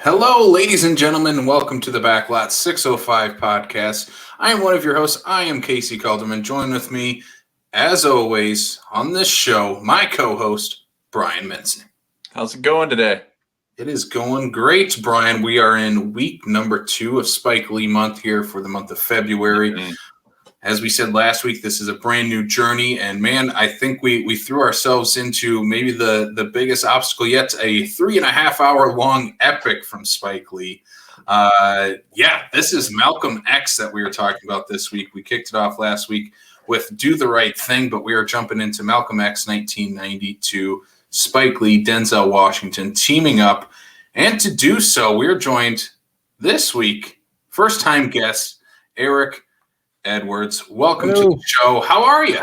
Hello, ladies and gentlemen, and welcome to the Backlot 605 podcast. I am one of your hosts. I am Casey Calderman. Join with me, as always, on this show, my co-host, Brian Minson. How's it going today? It is going great, Brian. We are in week number 2 of Spike Lee month here for the month of February. Mm-hmm. As we said last week, this is a brand new journey, and man, I think we threw ourselves into maybe the biggest obstacle yet, a 3.5 hour long epic from Spike Lee. This is Malcolm X that we were talking about this week. We kicked it off last week with Do the Right Thing, but we are jumping into Malcolm X 1992, Spike Lee, Denzel Washington teaming up. And to do so, we're joined this week, first-time guest, Eric Edwards. Welcome Hello. to the show. How are you?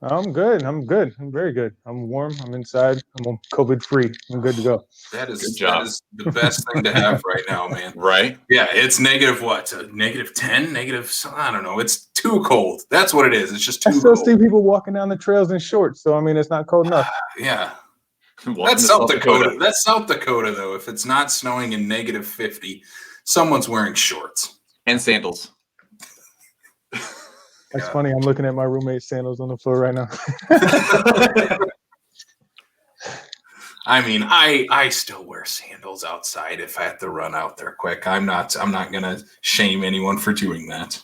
I'm good. I'm very good. I'm warm. I'm inside. I'm COVID free. I'm good to go. That is the best thing to have right now, man. Right? Yeah, it's negative what? Negative 10? Negative, I don't know. It's too cold. That's what it is. It's just too cold. I still see people walking down the trails in shorts, so I mean, it's not cold enough. Yeah. Welcome That's to South Dakota. That's South Dakota, though. If it's not snowing in negative 50, someone's wearing shorts. And sandals. That's funny. I'm looking at my roommate's sandals on the floor right now. I mean, I still wear sandals outside if I have to run out there quick. I'm not gonna shame anyone for doing that.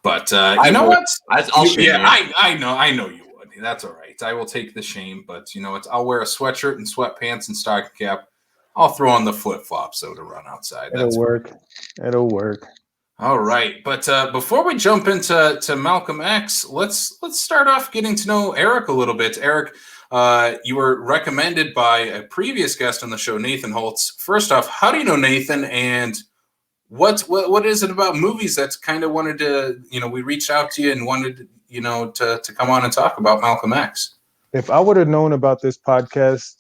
But you know what? I'll shame you. I know you would. That's all right. I will take the shame. But you know what? I'll wear a sweatshirt and sweatpants and stocking cap. I'll throw on the flip flops though to run outside. It'll work. All right, but before we jump into Malcolm X, let's start off getting to know Eric a little bit. Eric, you were recommended by a previous guest on the show, Nathan Holtz. First off, how do you know Nathan, and what is it about movies that's kind of wanted to, we reached out to you and wanted, to come on and talk about Malcolm X? If I would have known about this podcast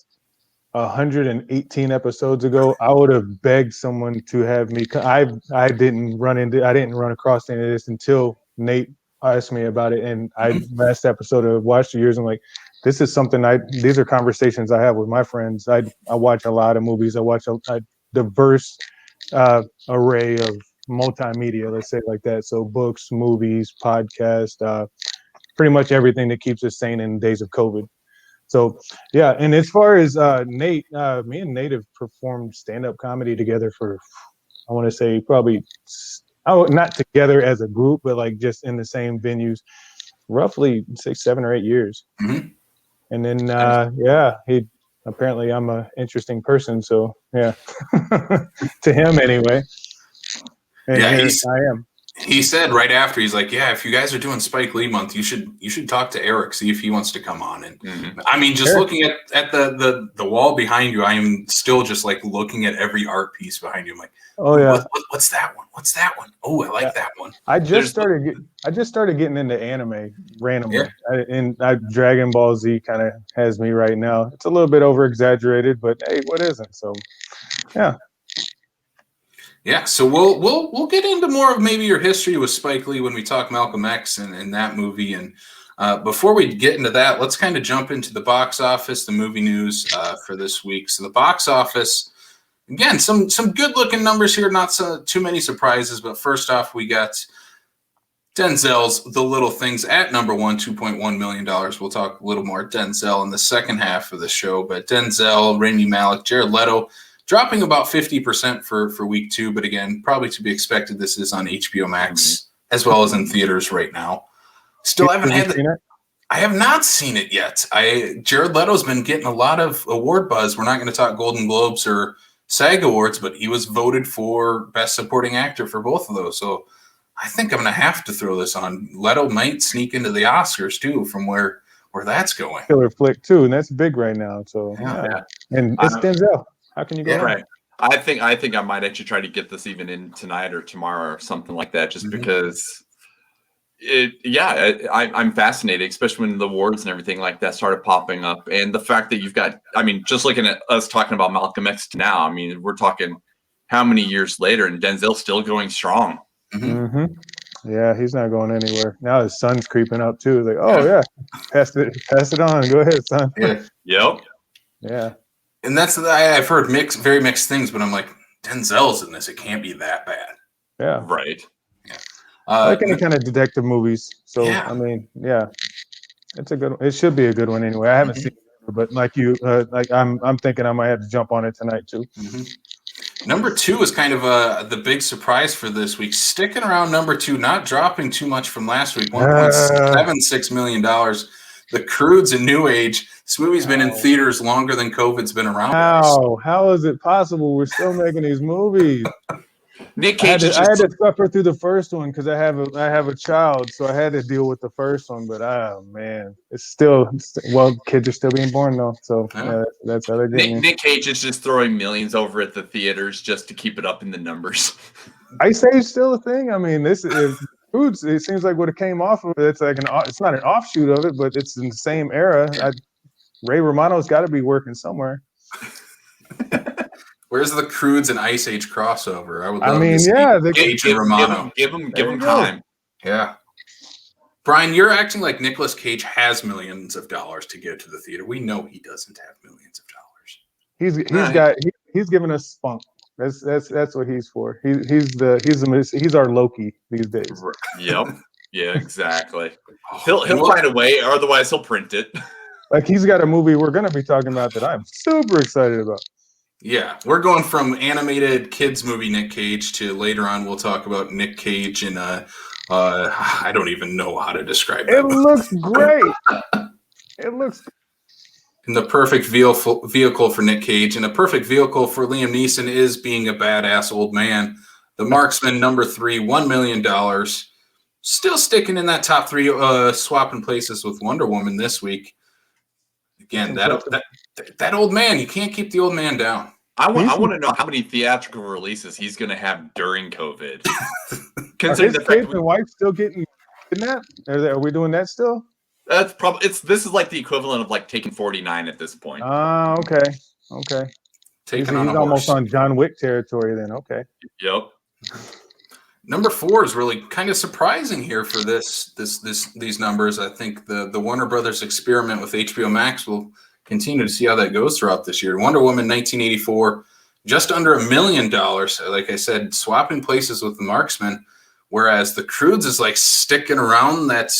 118 episodes ago, I would have begged someone to have me. I didn't run across any of this until Nate asked me about it. And last episode I watched years. I'm like, this is something these are conversations I have with my friends. I watch a lot of movies. I watch a diverse array of multimedia, let's say it like that. So books, movies, podcasts, pretty much everything that keeps us sane in days of COVID. So, yeah, and as far as Nate, me and Nate have performed stand-up comedy together for, I want to say probably, not together as a group, but like just in the same venues, roughly 6, 7, or 8 years. Mm-hmm. And then, apparently I'm an interesting person, so yeah, to him anyway. And yeah, I am. He said right after, he's like, yeah, if you guys are doing Spike Lee month, you should talk to Eric, see if he wants to come on. And I mean, just Eric, looking at the wall behind you, I am still just like looking at every art piece behind you. I'm like, oh yeah, what's that one? What's that one? Oh, I like that one. I just started getting into anime randomly, and Dragon Ball Z kind of has me right now. It's a little bit over exaggerated, but hey, what isn't? So, yeah. Yeah, so we'll get into more of maybe your history with Spike Lee when we talk Malcolm X and that movie. And before we get into that, let's kind of jump into the box office, the movie news for this week. So the box office, again, some good-looking numbers here, not too many surprises. But first off, we got Denzel's The Little Things at number 1, $2.1 million. We'll talk a little more Denzel in the second half of the show. But Denzel, Rami Malek, Jared Leto, dropping about 50% for week 2, but again, probably to be expected. This is on HBO Max as well as in theaters right now. Still haven't had it. I have not seen it yet. Jared Leto's been getting a lot of award buzz. We're not going to talk Golden Globes or SAG Awards, but he was voted for Best Supporting Actor for both of those. So I think I'm going to have to throw this on. Leto might sneak into the Oscars too, from where that's going. Killer flick too, and that's big right now. So yeah. And it's Denzel. How can you go wrong? Right. I think I might actually try to get this even in tonight or tomorrow or something like that, just because I'm fascinated, especially when the awards and everything like that started popping up. And the fact that you've got, I mean, just looking at us talking about Malcolm X now, I mean, we're talking how many years later and Denzel's still going strong. Mm-hmm. Yeah, he's not going anywhere. Now his son's creeping up too. Like, oh yeah, pass it on. Go ahead, son. Yep. Yeah. And I've heard very mixed things, but I'm like, Denzel's in this. It can't be that bad. Yeah. Right. Yeah. I like any kind of detective movies. So Yeah. I mean, yeah, it's a good. It should be a good one anyway. I haven't seen it, but like you, I'm thinking I might have to jump on it tonight too. Number 2 is kind of the big surprise for this week. Sticking around number 2, not dropping too much from last week. $1.76 million. The Croods in New Age. This movie's been in theaters longer than COVID's been around. How is it possible we're still making these movies? Nick Cage. I had to suffer through the first one because I have a child, so I had to deal with the first one. But man, it's still kids are still being born though, so yeah, that's how they're getting. Nick Cage is just throwing millions over at the theaters just to keep it up in the numbers. Ice Age still a thing. I mean, this is Croods. It seems like what it came off of. It's like it's not an offshoot of it, but it's in the same era. Ray Romano's got to be working somewhere. Where's the Croods and Ice Age crossover? I mean, yeah, Cage and Romano. Give him time. Yeah. Brian, you're acting like Nicolas Cage has millions of dollars to give to the theater. We know he doesn't have millions of dollars. He's giving us spunk. That's what he's for. He's our Loki these days. Yep. Yeah, exactly. He'll find a way, or otherwise he'll print it. Like he's got a movie we're gonna be talking about that I'm super excited about. Yeah, we're going from animated kids movie Nick Cage to later on we'll talk about Nick Cage and I don't even know how to describe it. It looks great. It looks and the perfect vehicle for Nick Cage and a perfect vehicle for Liam Neeson is being a badass old man. The Marksman, number 3, $1 million. Still sticking in that top 3, swapping places with Wonder Woman this week. Again, that old man, you can't keep the old man down. I want to know how many theatrical releases he's going to have during COVID. Considering his kids and wife still getting kidnapped? Are we doing that still? That's probably this is like the equivalent of like taking 49 at this point. Oh, okay. He's almost on John Wick territory then. Okay. Yep. Number 4 is really kind of surprising here for these numbers. I think the Warner Brothers experiment with HBO Max will continue to see how that goes throughout this year. Wonder Woman 1984, just under $1 million. Like I said, swapping places with the Marksman, whereas the Croods is like sticking around that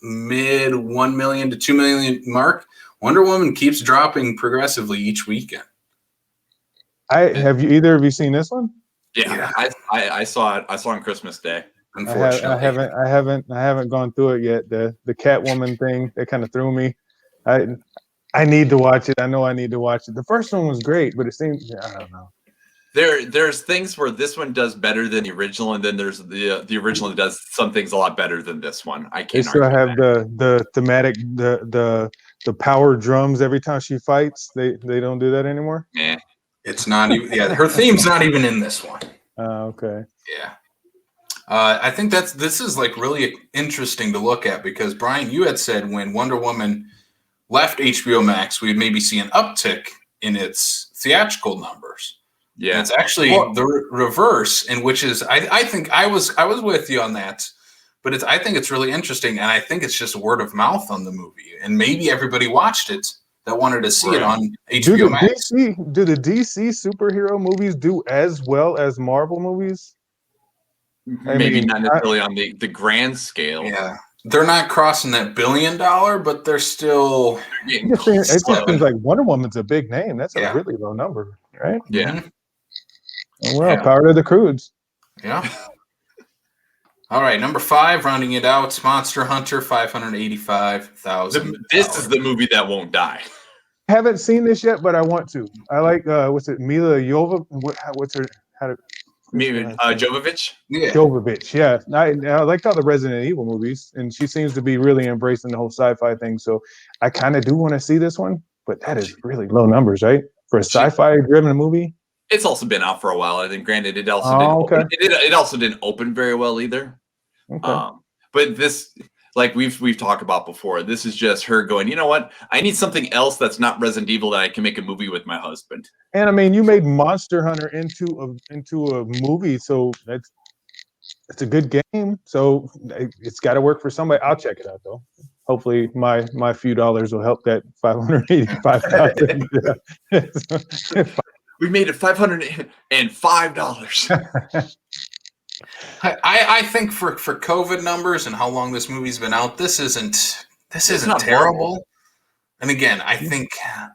mid $1 million to $2 million mark. Wonder Woman keeps dropping progressively each weekend. Have either of you seen this one? Yeah. I saw it. I saw it on Christmas Day. Unfortunately, I haven't gone through it yet. The Catwoman thing that kind of threw me. I need to watch it. I know I need to watch it. The first one was great, but it seems I don't know. There's things where this one does better than the original, and then there's the original that does some things a lot better than this one. I can't. They still have the thematic the power drums every time she fights. They don't do that anymore. Yeah, it's not even. Yeah, her theme's not even in this one. Okay. Yeah. I think this is like really interesting to look at because Brian, you had said when Wonder Woman left HBO Max, we'd maybe see an uptick in its theatrical numbers. Yeah, and it's actually the reverse, in which is I think I was with you on that, but I think it's really interesting, and I think it's just word of mouth on the movie, and maybe everybody watched it that wanted to see it on HBO Max. Do the DC superhero movies do as well as Marvel movies? Maybe not necessarily on the grand scale. Yeah. They're not crossing that $1 billion, but they're still. It just seems like Wonder Woman's a big name. That's a really low number, right? Yeah. Oh, well, power to the Croods. Yeah. All right, number 5, rounding it out, Monster Hunter, $585,000. This is the movie that won't die. I haven't seen this yet, but I want to. I like what's it, Mila Jovovich? What's her? Jovovich? Yeah. Jovovich, yeah. I like all the Resident Evil movies, and she seems to be really embracing the whole sci-fi thing. So I kind of do want to see this one, but that is really low numbers, right? For a sci-fi driven movie. It's also been out for a while. I think. Granted, it also it also didn't open very well either. Okay. But this, like we've talked about before, this is just her going, you know what? I need something else that's not Resident Evil that I can make a movie with my husband. And I mean, you made Monster Hunter into a movie, so it's a good game. So it's got to work for somebody. I'll check it out though. hopefully my few dollars will help that 585,000. We made it $505. I think for COVID numbers and how long this movie's been out, this isn't not terrible. horrible. And again, I think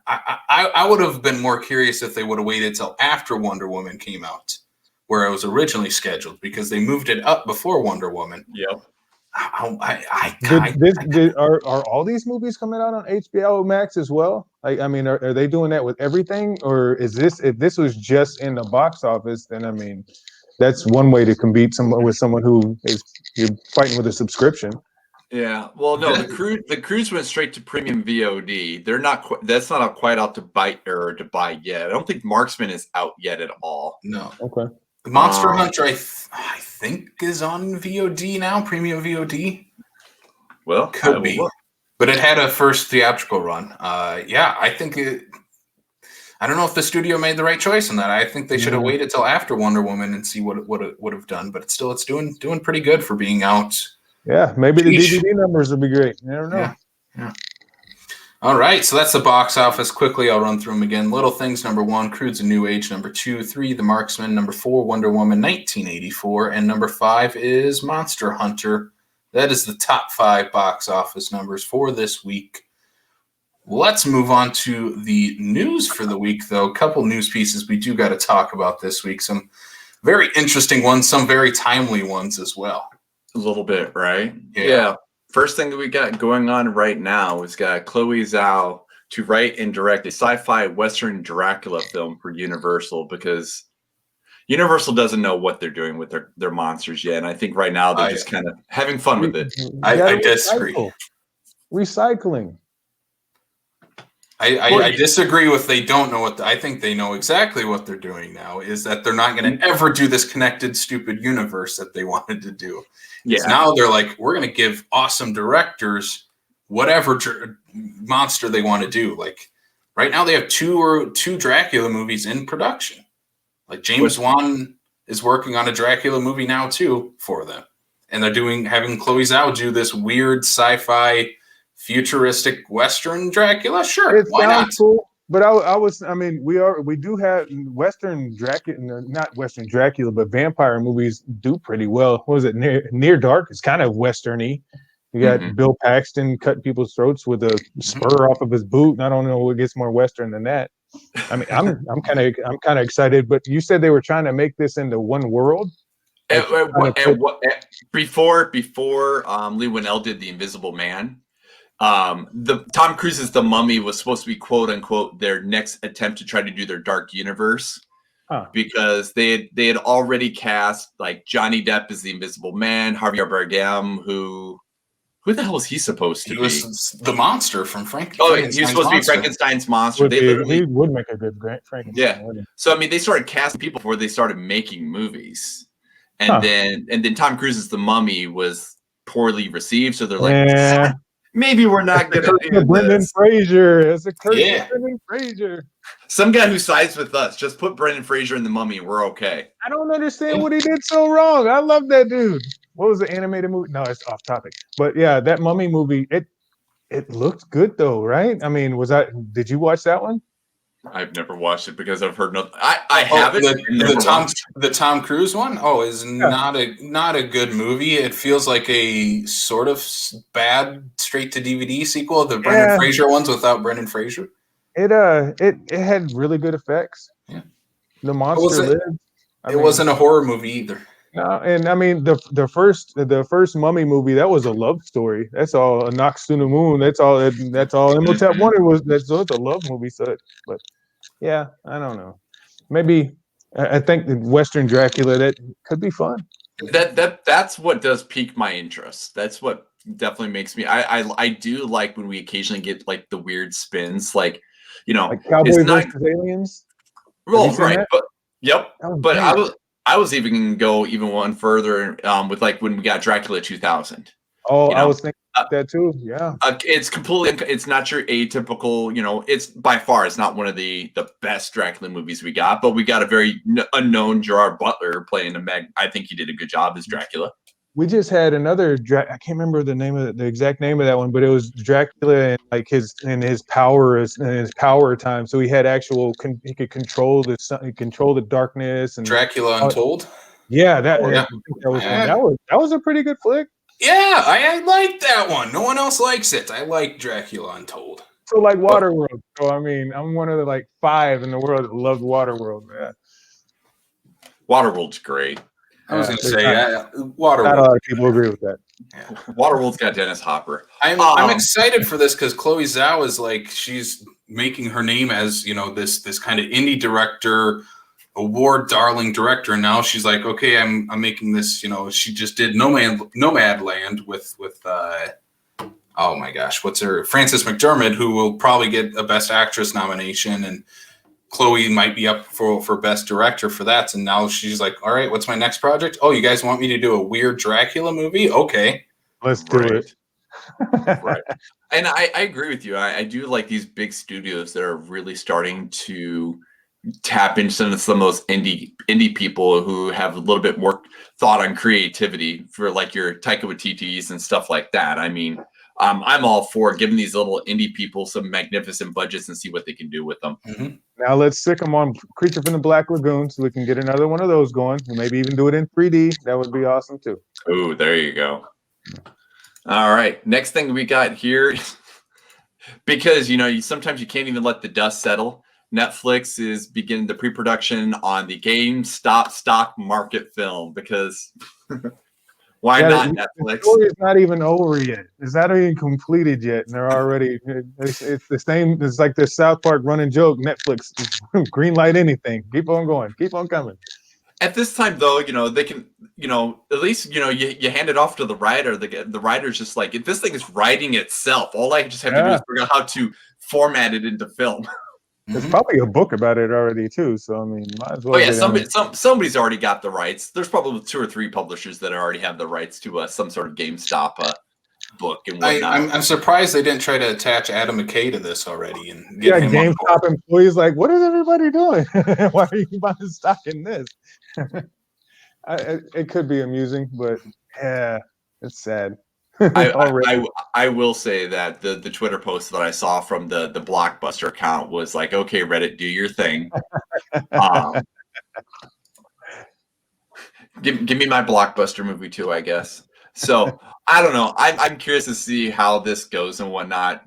I would have been more curious if they would have waited till after Wonder Woman came out, where it was originally scheduled, because they moved it up before Wonder Woman. Yep. Are all these movies coming out on HBO Max as well? Like, I mean, are they doing that with everything, or is this, if this was just in the box office, then I mean, that's one way to compete with someone who is, you're fighting with a subscription. Yeah. Well, no, the Croods went straight to premium VOD. They're not. That's not quite out to buy yet. I don't think Marksman is out yet at all. No. Okay. Monster Hunter, I think, is on VOD now, premium VOD. Well, could be, but it had a first theatrical run. Yeah, I think it. I don't know if the studio made the right choice in that. I think they should have waited till after Wonder Woman and see what it would have done. But it's doing pretty good for being out. Yeah, maybe the DVD numbers will be great. You never know. Yeah. All right, so that's the box office. Quickly, I'll run through them again. Little Things, number 1, Croods: A New Age, number 2, 3, The Marksman, number 4, Wonder Woman, 1984, and number 5 is Monster Hunter. That is the top 5 box office numbers for this week. Let's move on to the news for the week, though. A couple news pieces we do got to talk about this week. Some very interesting ones, some very timely ones as well. A little bit, right? Yeah. First thing that we got going on right now is got Chloe Zhao to write and direct a sci-fi Western Dracula film for Universal, because Universal doesn't know what they're doing with their monsters yet. And I think right now they're just kind of having fun with it. I disagree. Recycling. I disagree with they don't know what I think they know exactly what they're doing now, is that they're not going to ever do this connected stupid universe that they wanted to do. Yeah. Now they're like, we're going to give awesome directors whatever monster they want to do. Like right now they have two Dracula movies in production. Like James Wan is working on a Dracula movie now too for them. And they're having Chloe Zhao do this weird sci-fi futuristic Western Dracula. Sure. Why not? Cool. But we do have Western Dracula, not Western Dracula, but vampire movies do pretty well. What was it? Near Dark is kind of Western-y. You got Bill Paxton cutting people's throats with a spur off of his boot. I don't know what gets more Western than that. I mean, I'm kind of excited. But you said they were trying to make this into one world. Before Lee Winnell did The Invisible Man, the Tom Cruise's The Mummy was supposed to be quote unquote their next attempt to try to do their dark universe, because they had already cast like Johnny Depp as the Invisible Man, Javier Bardem, who the hell was he supposed to be? He was the monster from Frankenstein. Oh, he was supposed to be Frankenstein's monster. He would make a good Frankenstein. Yeah. So I mean, they started casting people before they started making movies, and then Tom Cruise's The Mummy was poorly received. So they're like, maybe we're not going to do Brendan this. Fraser. It's a curse of Brendan Fraser. Some guy who sides with us. Just put Brendan Fraser in The Mummy. We're okay. I don't understand what he did so wrong. I love that dude. What was the animated movie? No, it's off topic. But yeah, that Mummy movie, it looked good though, right? I mean, did you watch that one? I've never watched it because I've heard nothing. I haven't. The Tom Cruise one? Oh, is not a good movie. It feels like a sort of bad straight to DVD sequel of the Brendan Fraser ones without Brendan Fraser. It had really good effects. Yeah. The monster lived. It wasn't a horror movie either. No, and I mean the first Mummy movie, that was a love story. That's all. A Knocks to the Moon. That's all. Imhotep wanted was it's a love movie. But yeah, I don't know. Maybe I think the Western Dracula, that could be fun. That's what does pique my interest. That's what definitely makes me. I do like when we occasionally get like the weird spins, like like Cowboy versus Aliens. Well, right, but yep. But I was even going to go even one further with like when we got Dracula 2000. Oh, I was thinking that too. Yeah. It's not your atypical, it's by far, it's not one of the best Dracula movies we got, but we got a very unknown Gerard Butler playing I think he did a good job as Dracula. we just had another I can't remember the exact name of that one, but it was Dracula and like his power is in his power time. So he had actual he could control the sun, he control the darkness and Dracula Untold. yeah, that Oh, I yeah. think that was one. That was a pretty good flick. Yeah, I like that one. No one else likes it. I like Dracula Untold. So like Waterworld. So I mean, I'm one of the like 5 in the world that loved Waterworld. Man. Waterworld's great. I was going to say, Waterworld. Not a lot of people agree with that. Yeah. Waterworld's got Dennis Hopper. I'm excited for this because Chloe Zhao is like, she's making her name as, this kind of indie director, award darling director. And now she's like, okay, I'm making this, she just did Nomadland with oh my gosh, what's her, Frances McDormand, who will probably get a Best Actress nomination, and Chloe might be up for Best Director for that. And now she's like, all right, what's my next project? Oh, you guys want me to do a weird Dracula movie? Okay. Let's do it. Right. And I agree with you. I do like these big studios that are really starting to tap into some of those indie people who have a little bit more thought on creativity for like your Taika Waititis and stuff like that. I mean, I'm all for giving these little indie people some magnificent budgets and see what they can do with them. Mm-hmm. Now let's stick them on Creature from the Black Lagoon so we can get another one of those going. And maybe even do it in 3D. That would be awesome too. Oh, there you go. All right. Next thing we got here, because, sometimes you can't even let the dust settle. Netflix is beginning the pre-production on the GameStop stock market film because why not Netflix? The story is not even over yet. It's not even completed yet, and they're already. It's the same. It's like the South Park running joke. Netflix green light anything. Keep on going. Keep on coming. At this time, though, they can, at least, you hand it off to the writer. The writer's just like, if this thing is writing itself, all I just have to do is figure out how to format it into film. There's probably a book about it already too. So I mean, might as well. Oh yeah, somebody's already got the rights. There's probably 2 or 3 publishers that already have the rights to some sort of GameStop book and whatnot. I'm surprised they didn't try to attach Adam McKay to this already and get him GameStop employees like, what is everybody doing? Why are you buying stock in this? It could be amusing, but yeah, it's sad. I will say that the Twitter post that I saw from the Blockbuster account was like, okay, Reddit, do your thing. Give me my Blockbuster movie too, I guess. So I don't know. I'm curious to see how this goes and whatnot.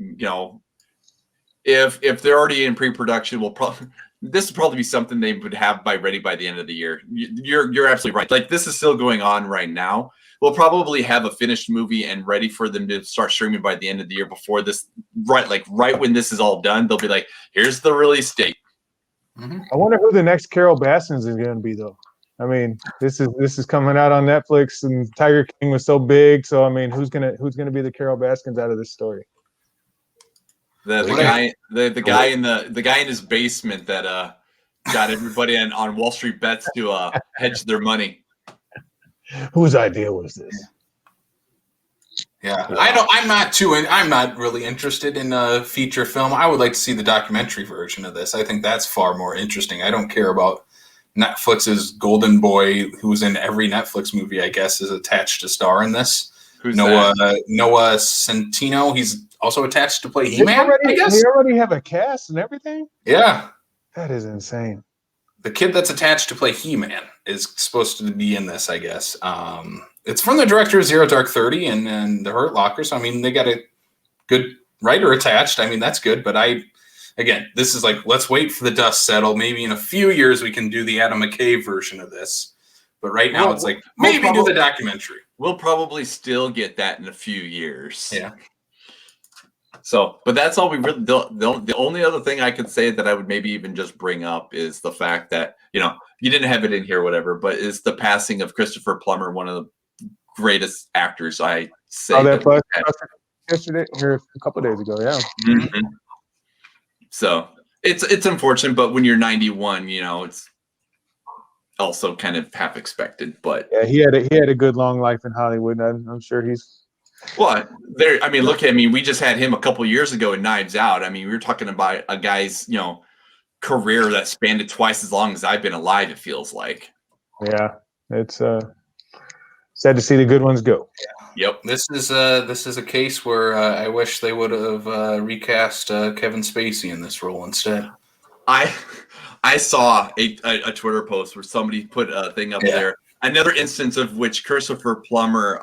If they're already in pre-production, this will probably be something they would have ready by the end of the year. You're absolutely right. Like, this is still going on right now. We'll probably have a finished movie and ready for them to start streaming by the end of the year before this, right when this is all done, they'll be like, here's the release date. Mm-hmm. I wonder who the next Carol Baskins is going to be, though. I mean, this is coming out on Netflix, and Tiger King was so big. So I mean, who's gonna be the Carol Baskins out of this story? The guy in his basement that got everybody on Wall Street Bets to hedge their money. Whose idea was this? Yeah, I'm not really interested in a feature film. I would like to see the documentary version of this. I think that's far more interesting. I don't care about Netflix's golden boy, who's in every Netflix movie, I guess, is attached to star in this. Who's Noah Centineo. He's also attached to play He-Man, I guess. They already have a cast and everything? Yeah. That is insane. The kid that's attached to play He-Man is supposed to be in this, I guess. It's from the director of Zero Dark 30 and The Hurt Locker. So, I mean, they got a good writer attached. I mean, that's good. But again, this is like, let's wait for the dust settle. Maybe in a few years we can do the Adam McKay version of this. But right now it's like, maybe do the documentary. We'll probably still get that in a few years. Yeah. So, but that's all we really, the only other thing I could say that I would maybe even just bring up is the fact that, you didn't have it in here, whatever, but is the passing of Christopher Plummer, one of the greatest actors, I say. Oh, that plus yesterday, here a couple of days ago, yeah. Mm-hmm. So it's unfortunate, but when you're 91, it's also kind of half expected. But yeah, he had a good long life in Hollywood. I'm sure he's. Well, there. I mean, look at. I mean, we just had him a couple years ago in Knives Out. I mean, we were talking about a guy's career that spanned twice as long as I've been alive. It feels like. Yeah, it's Sad to see the good ones go. Yep. This is a case where I wish they would have recast Kevin Spacey in this role instead. I saw a Twitter post where somebody put a thing up there. Another instance of which Christopher Plummer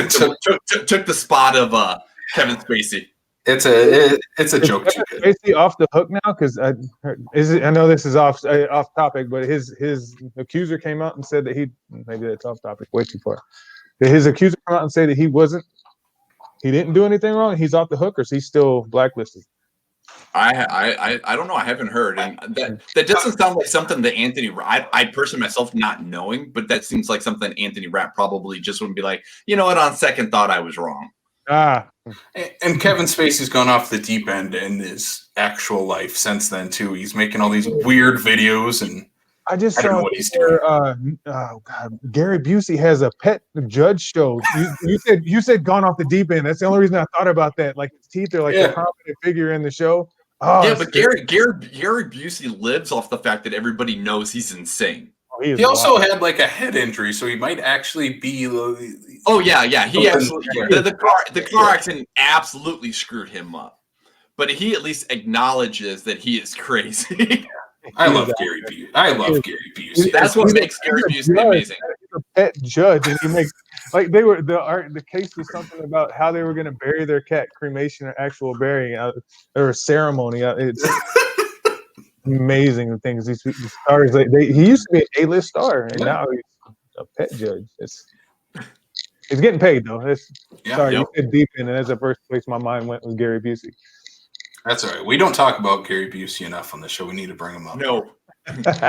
took the spot of Kevin Spacey. It's a joke. Is he off the hook now? Because I know this is off topic, but his accuser came out and said that maybe that's off topic, way too far. Did his accuser come out and say that he didn't do anything wrong? He's off the hook, or is he still blacklisted? I don't know. I haven't heard, and that doesn't sound like something that Anthony. I personally myself not knowing, but that seems like something Anthony Rapp probably just wouldn't be like. You know what? On second thought, I was wrong. And Kevin Spacey's gone off the deep end in his actual life since then too. He's making all these weird videos, and I just don't saw know what he's doing. Gary Busey has a pet judge show. You said gone off the deep end. That's the only reason I thought about that. Like his teeth are like a prominent figure in the show. Oh, yeah, but Gary Busey lives off the fact that everybody knows he's insane. He also had like a head injury, so he might actually be. Oh yeah. He absolutely the car accident absolutely screwed him up, but he at least acknowledges that he is crazy. I love Gary Busey. That's what makes Gary Busey amazing. He's a pet judge, and he makes like the case was something about how they were going to bury their cat, cremation or actual burying, or a ceremony. It's amazing the things these stars. He used to be an A-list star, and now he's a pet judge. He's getting paid though. You said deep in, and that's the first place my mind went was Gary Busey. That's all right. We don't talk about Gary Busey enough on the show. We need to bring him up. No,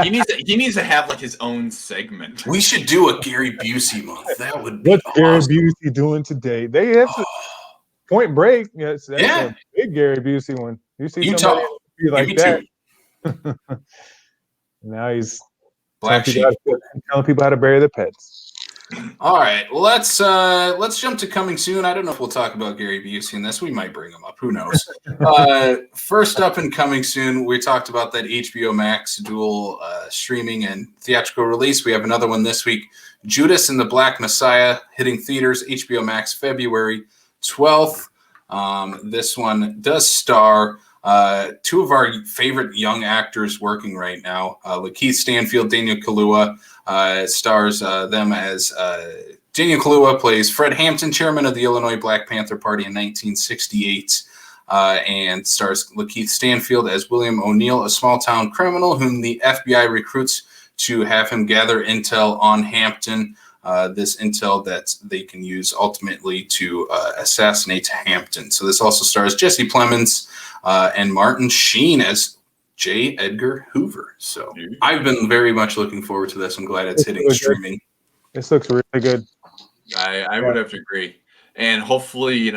he needs to have like his own segment. We should do a Gary Busey month. That would be What's awesome. Gary Busey doing today? They have Point Break. That's a big Gary Busey one. You see somebody be like that. Now he's telling people how to bury their pets. All right, well, let's jump to coming soon. I don't know if we'll talk about Gary Busey in this. We might bring him up. Who knows? First up and coming soon, we talked about that HBO Max dual streaming and theatrical release. We have another one this week, Judas and the Black Messiah, hitting theaters, HBO Max, February 12th. This one does star two of our favorite young actors working right now, Lakeith Stanfield, Daniel Kaluuya. Stars them as Daniel Kaluuya plays Fred Hampton, chairman of the Illinois Black Panther Party in 1968, and stars Lakeith Stanfield as William O'Neill, a small-town criminal whom the FBI recruits to have him gather intel on Hampton, this intel that they can use ultimately to assassinate Hampton. So this also stars Jesse Plemons and Martin Sheen as J. Edgar Hoover. So I've been very much looking forward to this. I'm glad it's hitting streaming. This looks really good. I would have to agree. And hopefully,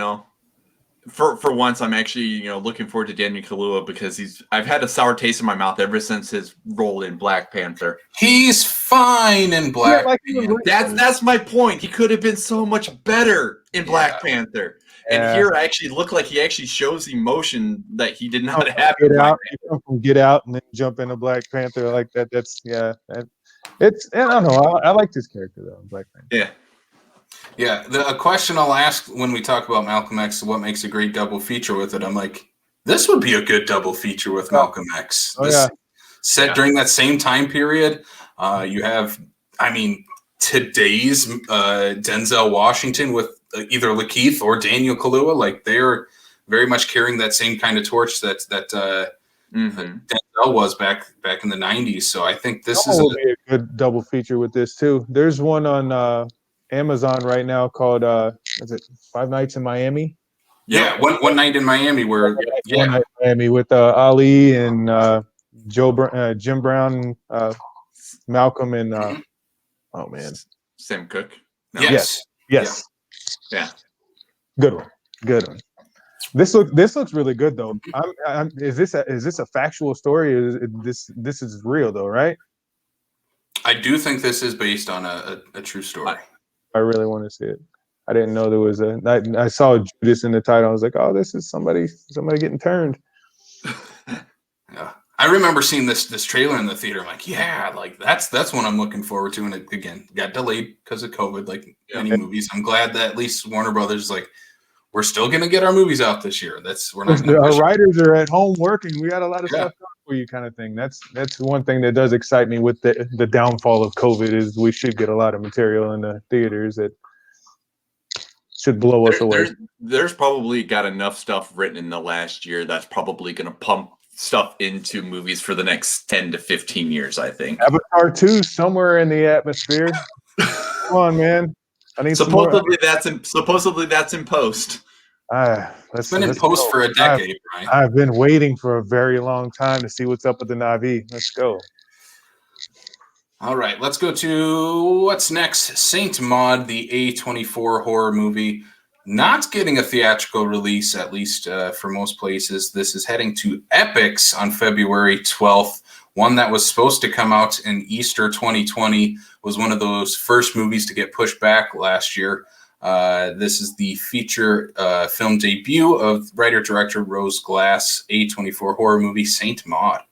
for once, I'm actually, looking forward to Daniel Kaluuya because I've had a sour taste in my mouth ever since his role in Black Panther. He's fine in Black Panther. That's my point. He could have been so much better in Black Panther. And here I actually look like he actually shows emotion that he did not have. Get out and then jump into Black Panther like that. I don't know. I like this character though, Black Panther. Yeah. A question I'll ask when we talk about Malcolm X, what makes a great double feature with it? I'm like, this would be a good double feature with Malcolm X. Set during that same time period. You have, today's Denzel Washington with either Lakeith or Daniel Kaluuya, like they're very much carrying that same kind of torch that Denzel was back in the 90s. So I think this is a good double feature with this too. There's one on Amazon right now called is it 5 Nights in Miami? Yeah, one night in Miami where One Night in Miami with Ali and Jim Brown, Malcolm and oh man, Sam Cooke. No. Yes. Yeah. Good one. This looks really good though. Is this a factual story? This is real though, right? I do think this is based on a true story. I really want to see it. I didn't know there was I saw Judas in the title. I was like, oh, this is somebody getting turned. Yeah. I remember seeing this trailer in the theater. I'm like, yeah, like that's one I'm looking forward to. And it again got delayed because of COVID, like many movies. I'm glad that at least Warner Brothers like we're still gonna get our movies out this year. We're not gonna our writers are at home working. We got a lot of Yeah. stuff for you, kind of thing. That's one thing that does excite me with the downfall of COVID is we should get a lot of material in the theaters that should blow us away. There's probably got enough stuff written in the last year that's probably going to pump stuff into movies for the next 10 to 15 years, I think. Avatar 2 somewhere in the atmosphere. Come on, man. I need supposedly that's in post. It's been in post for a decade, right? I've been waiting for a very long time to see what's up with the Na'vi. Let's go. All right, let's go to what's next. Saint Maud, the A24 horror movie, not getting a theatrical release, at least for most places. This is heading to Epix on February 12th. One that was supposed to come out in Easter 2020 was one of those first movies to get pushed back last year. This is the feature film debut of writer-director Rose Glass, A24 horror movie Saint Maud.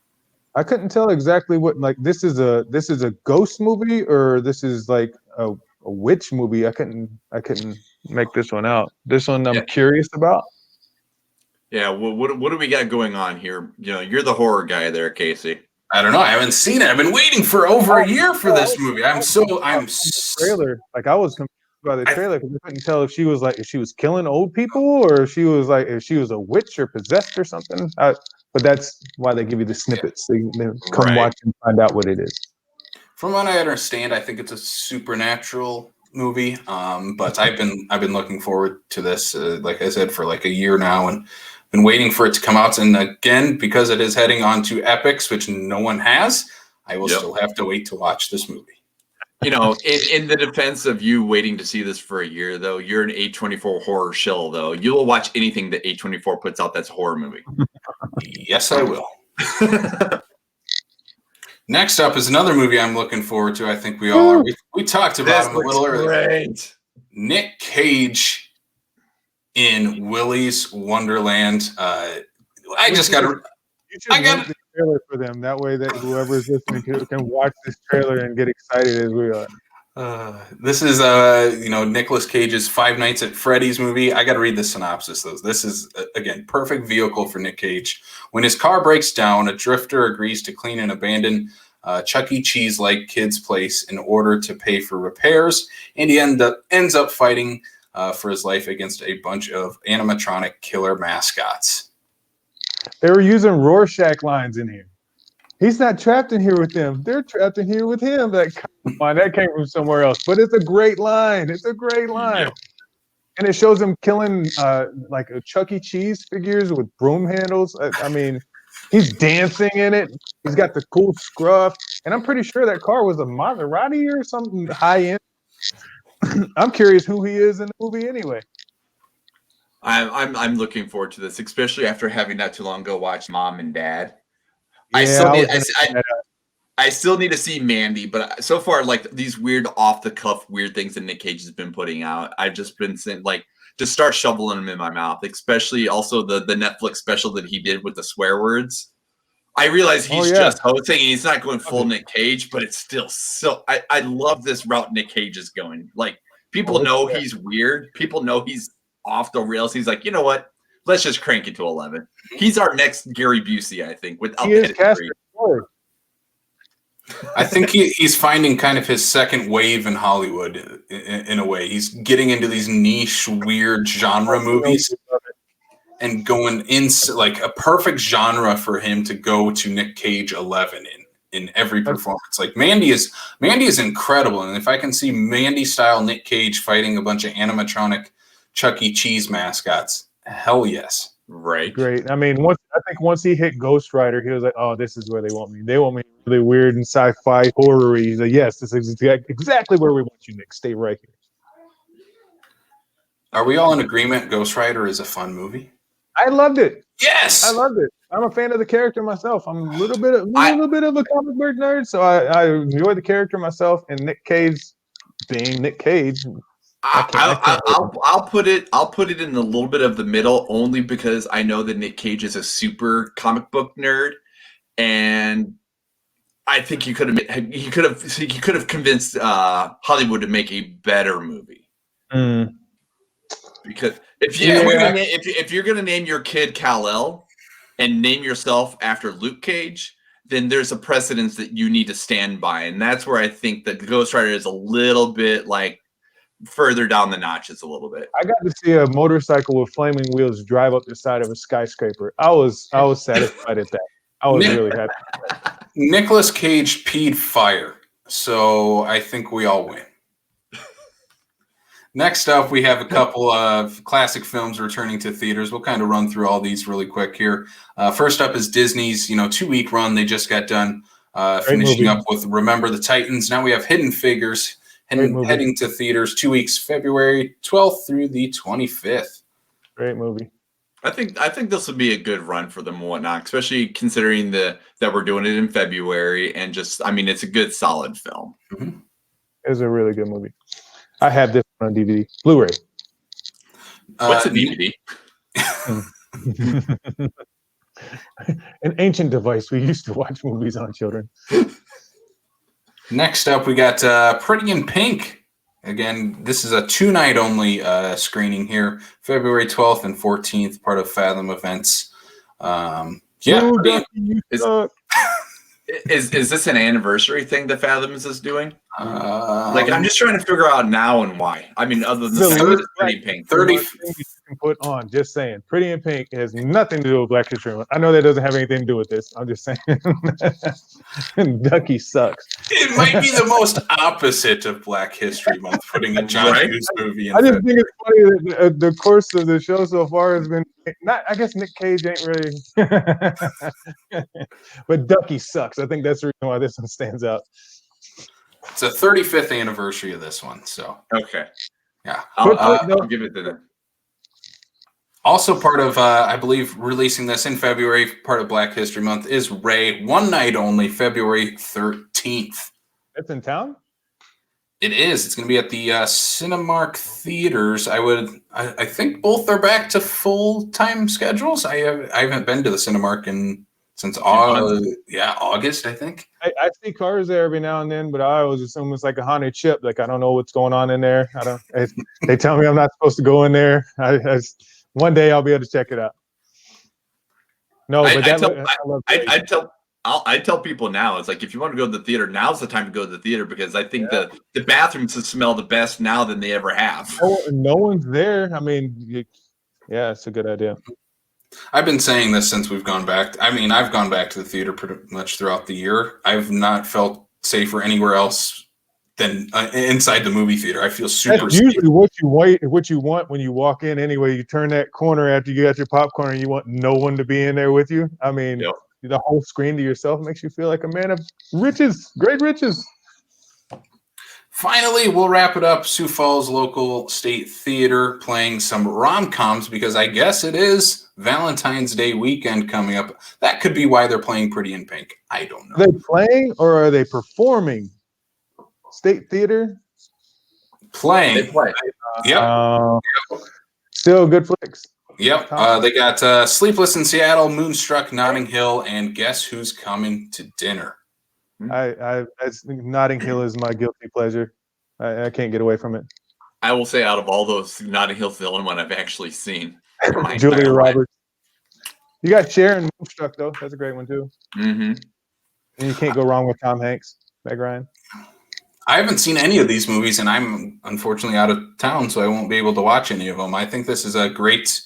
I couldn't tell exactly what, like, this is a ghost movie or this is like a witch movie. I couldn't make this one out. This one I'm curious about. Yeah, well, what do we got going on here? You know, you're the horror guy there, Casey. I don't know. I haven't seen it. I've been waiting for over a year for this movie. I'm trailer. Like I was confused by the trailer because I couldn't tell if she was killing old people or if she was a witch or possessed or something. But that's why they give you the snippets. They come watch and find out what it is. From what I understand, I think it's a supernatural movie. But I've been looking forward to this, like I said, for like a year now, and been waiting for it to come out. And again, because it is heading on to Epix, which no one has, I will still have to wait to watch this movie. You know, in the defense of you waiting to see this for a year, though, you're an A24 horror shill, though. You'll watch anything that A24 puts out that's a horror movie. Yes, I will. Next up is another movie I'm looking forward to. I think we all are. We talked about him a little earlier. Nick Cage in Willy's Wonderland. I got the trailer for them. That way that whoever is listening to can watch this trailer and get excited as we are. This is Nicolas Cage's Five Nights at Freddy's movie. I got to read the synopsis though. This is again perfect vehicle for Nick Cage. When his car breaks down, a drifter agrees to clean an abandoned Chuck E. Cheese-like kid's place in order to pay for repairs, and he ends up fighting for his life against a bunch of animatronic killer mascots. They were using Rorschach lines in here. He's not trapped in here with them. They're trapped in here with him. That came from somewhere else. But it's a great line. It's a great line. Yep. And it shows him killing like a Chuck E. Cheese figures with broom handles. I mean, he's dancing in it. He's got the cool scruff. And I'm pretty sure that car was a Maserati or something high end. I'm curious who he is in the movie anyway. I'm looking forward to this, especially after having not too long ago watched Mom and Dad. Yeah, I still need to see Mandy, but so far, like these weird off the cuff weird things that Nick Cage has been putting out, I've just been saying, like, just start shoveling them in my mouth. Especially also the Netflix special that he did with the swear words. I realize he's just hosting and he's not going full Nick Cage, but it's still so. I love this route Nick Cage is going. Like people know he's weird. People know he's off the rails. He's like, you know what? Let's just crank it to 11. He's our next Gary Busey, I think. Without I think he's finding kind of his second wave in Hollywood in a way. He's getting into these niche, weird genre movies and going in like a perfect genre for him to go to Nick Cage 11 in every performance. Like Mandy is incredible, and if I can see Mandy style Nick Cage fighting a bunch of animatronic Chuck E. Cheese mascots, hell yes. Right. Great. I mean, once he hit Ghost Rider, he was like, "Oh, this is where they want me. They want me really weird and sci-fi horror-y." He's like, "Yes, this is exactly where we want you, Nick. Stay right here." Are we all in agreement? Ghost Rider is a fun movie. I loved it. Yes, I loved it. I'm a fan of the character myself. I'm a little bit of a comic book nerd, so I enjoy the character myself. And Nick Cage being Nick Cage. I'll put it in a little bit of the middle only because I know that Nick Cage is a super comic book nerd, and I think he could have convinced Hollywood to make a better movie. Because if you're gonna name your kid Kal-El and name yourself after Luke Cage, then there's a precedence that you need to stand by, and that's where I think that Ghost Rider is a little bit like further down the notches a little bit. I got to see a motorcycle with flaming wheels drive up the side of a skyscraper. I was satisfied at that. I was really happy. Nicolas Cage peed fire, so I think we all win. Next up, we have a couple of classic films returning to theaters. We'll kind of run through all these really quick here. First up is Disney's 2-week run. They just got done finishing up with Remember the Titans. Now we have Hidden Figures heading to theaters 2 weeks, February 12th through the 25th. Great movie. I think this would be a good run for them and whatnot, especially considering that we're doing it in February, and it's a good solid film. Mm-hmm. It's a really good movie. I have this on DVD, Blu-ray. What's a DVD? An ancient device we used to watch movies on, children. Next up, we got Pretty in Pink. Again, this is a 2-night only screening here, February 12th and 14th, part of Fathom Events. Is this an anniversary thing that Fathom is doing? I'm just trying to figure out now and why. I mean, other than Pretty Pink. 30 you can put on. Just saying, Pretty in Pink has nothing to do with Black History Month. I know that doesn't have anything to do with this. I'm just saying, Ducky sucks. It might be the most opposite of Black History Month, putting a John Hughes movie in. I just think it's funny that the course of the show so far has been not. I guess Nick Cage ain't really, but Ducky sucks. I think that's the reason why this one stands out. It's a 35th anniversary of this one, so okay, yeah, I'll give it to them. Also part of, I believe, releasing this in February, part of Black History Month, is Ray. 1 night only, February 13th. That's in town? It is. It's going to be at the Cinemark theaters. I think both are back to full-time schedules. I haven't been to the Cinemark since August, I think. I see cars there every now and then, but I always assume it's like a haunted ship. Like, I don't know what's going on in there. They tell me I'm not supposed to go in there. One day I'll be able to check it out. No, but I tell people now, it's like, if you want to go to the theater, now's the time to go to the theater, because I think the bathrooms smell the best now than they ever have. No one's there. I mean, it's a good idea. I've been saying this since we've gone back. I mean, I've gone back to the theater pretty much throughout the year. I've not felt safer anywhere else than inside the movie theater. I feel super That's usually what you want when you walk in anyway. You turn that corner after you got your popcorn and you want no one to be in there with you. I mean, the whole screen to yourself makes you feel like a man of riches, great riches. Finally, we'll wrap it up. Sioux Falls Local State Theater playing some rom-coms, because I guess it is Valentine's Day weekend coming up. That could be why they're playing Pretty in Pink. I don't know. Are they playing or are they performing? State Theater? Playing. They play. Yep. Still good flicks. Yep. They got Sleepless in Seattle, Moonstruck, Notting Hill, and Guess Who's Coming to Dinner. Notting Hill is my guilty pleasure. I can't get away from it. I will say, out of all those, Notting Hill's the only one I've actually seen. Julia Roberts. You got Sharon Moonstruck, though. That's a great one, too. Mm-hmm. And you can't go wrong with Tom Hanks. Meg Ryan. I haven't seen any of these movies, and I'm unfortunately out of town, so I won't be able to watch any of them. I think this is a great...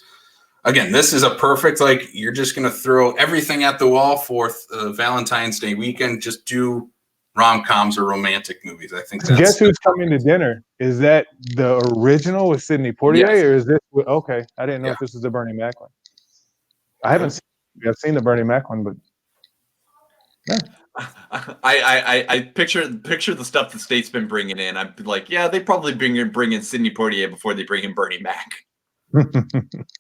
Again, this is a perfect, you're just going to throw everything at the wall for Valentine's Day weekend. Just do rom-coms or romantic movies. I think that's... Guess Who's Coming to Dinner? Is that the original with Sidney Poitier, or is this... Okay, I didn't know if this is the Bernie Mac one. I haven't seen... I've seen the Bernie Mac one, but... Yeah. I picture the stuff the state's been bringing in. I'm like, they probably bring in Sidney Poitier before they bring in Bernie Mac.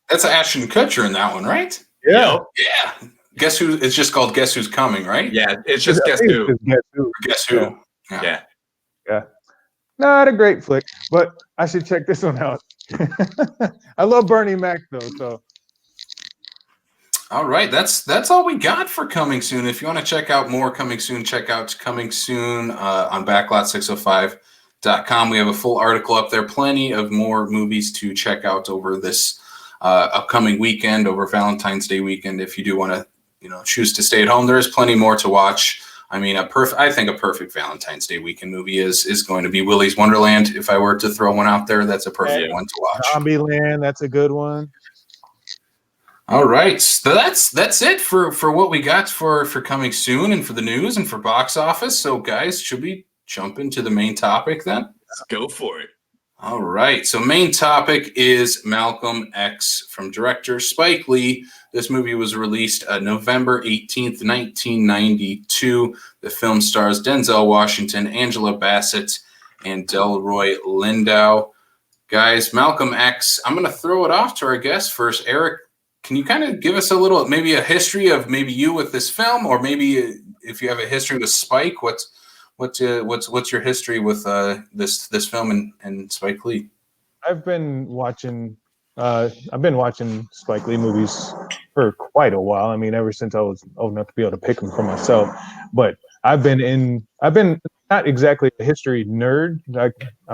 That's Ashton Kutcher in that one, right? Yeah. Yeah. Guess Who? It's just called Guess Who's Coming, right? Yeah, it's just Guess Who. Guess Who. Yeah. Not a great flick, but I should check this one out. I love Bernie Mac, though. So All right, that's all we got for Coming Soon. If you want to check out more Coming Soon, check out Coming Soon on backlot605.com. We have a full article up there, plenty of more movies to check out over this upcoming weekend, over Valentine's Day weekend. If you do want to, choose to stay at home, there is plenty more to watch. I mean, I think a perfect Valentine's Day weekend movie is going to be Willy's Wonderland. If I were to throw one out there, that's a perfect one to watch. Zombieland, that's a good one. All right, so that's it for what we got for Coming Soon and for the news and for box office. So, guys, should we jump into the main topic then? Let's go for it. All right, so main topic is Malcolm X from director Spike Lee. This movie was released November 18th, 1992. The film stars Denzel Washington, Angela Bassett, and Delroy Lindo. Guys, Malcolm X, I'm going to throw it off to our guest first. Eric, can you kind of give us maybe a history of maybe you with this film, or maybe if you have a history with Spike, what's your history with this film and Spike Lee? I've been watching Spike Lee movies for quite a while. I mean, ever since I was old enough to be able to pick them for myself. But I've been not exactly a history nerd. I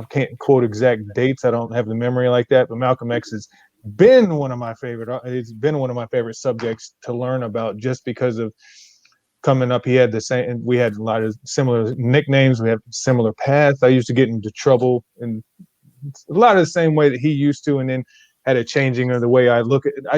can't quote exact dates. I don't have the memory like that. But Malcolm X has been one of my favorite. It's been one of my favorite subjects to learn about, just because of coming up. We had a lot of similar nicknames. We have similar paths. I used to get into trouble in a lot of the same way that he used to, and then had a changing of the way I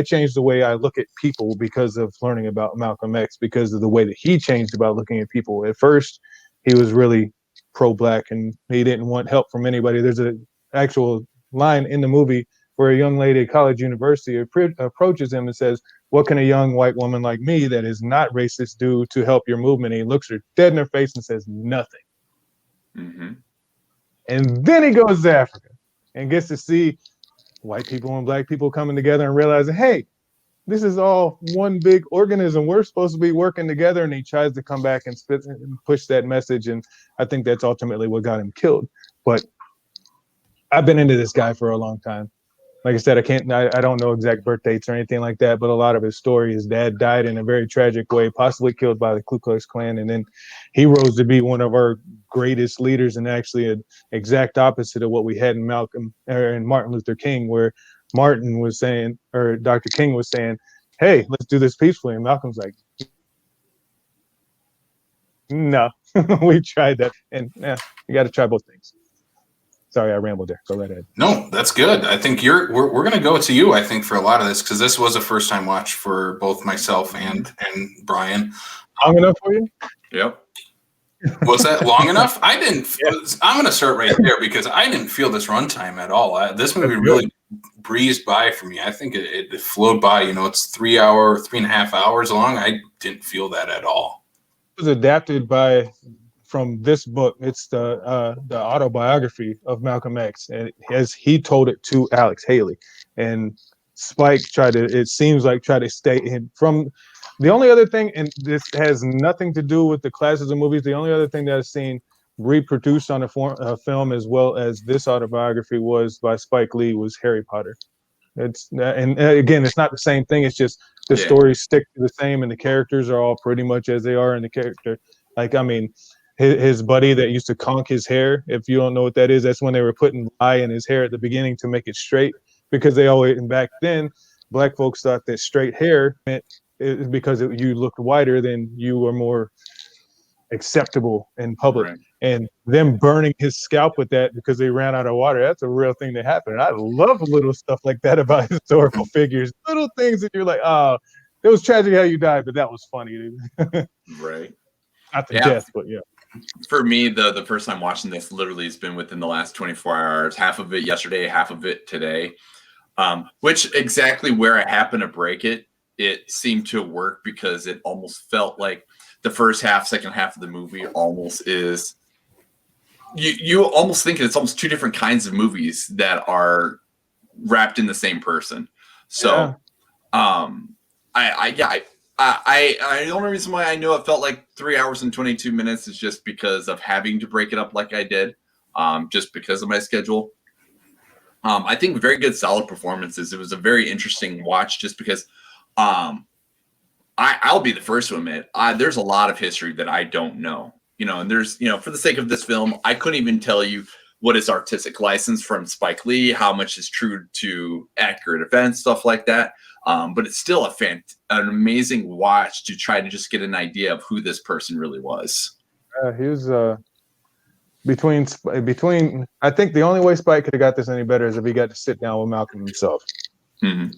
changed the way I look at people because of learning about Malcolm X, because of the way that he changed about looking at people. At first, he was really pro-black and he didn't want help from anybody. There's an actual line in the movie where a young lady at college university approaches him and says, "What can a young white woman like me that is not racist do to help your movement?" And he looks her dead in her face and says, "Nothing." Mm-hmm. And then he goes to Africa and gets to see white people and black people coming together and realizing, hey, this is all one big organism. We're supposed to be working together. And he tries to come back and push that message. And I think that's ultimately what got him killed. But I've been into this guy for a long time. Like I said, I don't know exact birth dates or anything like that, but a lot of his story, his dad died in a very tragic way, possibly killed by the Ku Klux Klan. And then he rose to be one of our greatest leaders, and actually an exact opposite of what we had in Martin Luther King, where Martin was saying, or Dr. King was saying, hey, let's do this peacefully. And Malcolm's like, no, we tried that. And you got to try both things. Sorry, I rambled there. Go right ahead. No, that's good. I think we're going to go to you, I think, for a lot of this, because this was a first-time watch for both myself and Brian. Long enough for you? Yep. Was that long enough? I didn't. Yeah. I'm going to start right there, because I didn't feel this runtime at all. This movie really breezed by for me. I think it flowed by. It's 3.5 hours long. I didn't feel that at all. It was adapted from this book. It's the autobiography of Malcolm X, and as he told it to Alex Haley, and Spike tried to stay in from. The only other thing, and this has nothing to do with the classes of movies, the only other thing that I've seen reproduced on a film as well as this autobiography was by Spike Lee, was Harry Potter. And again, it's not the same thing. It's just the stories stick to the same, and the characters are all pretty much as they are in the character. Like, I mean, his buddy that used to conk his hair, if you don't know what that is, that's when they were putting lye in his hair at the beginning to make it straight, because and back then, black folks thought that straight hair meant because you looked whiter, then you were more acceptable in public. Right. And them burning his scalp with that because they ran out of water, that's a real thing that happened. And I love little stuff like that about historical figures, little things that you're like, oh, it was tragic how you died, but that was funny. Right. Not the death, but yeah. For me, the first time watching this literally has been within the last 24 hours, half of it yesterday, half of it today, which exactly where I happened to break it seemed to work, because it almost felt like the first half, second half of the movie almost is, you almost think it's almost two different kinds of movies that are wrapped in the same person. So, the only reason why I know it felt like 3 hours and 22 minutes is just because of having to break it up like I did, just because of my schedule. I think very good, solid performances. It was a very interesting watch, just because I'll be the first to admit, there's a lot of history that I don't know. And there's, for the sake of this film, I couldn't even tell you what is artistic license from Spike Lee, how much is true to accurate events, stuff like that. But it's still an amazing watch to try to just get an idea of who this person really was. He was between. I think the only way Spike could have got this any better is if he got to sit down with Malcolm himself. Mm-hmm.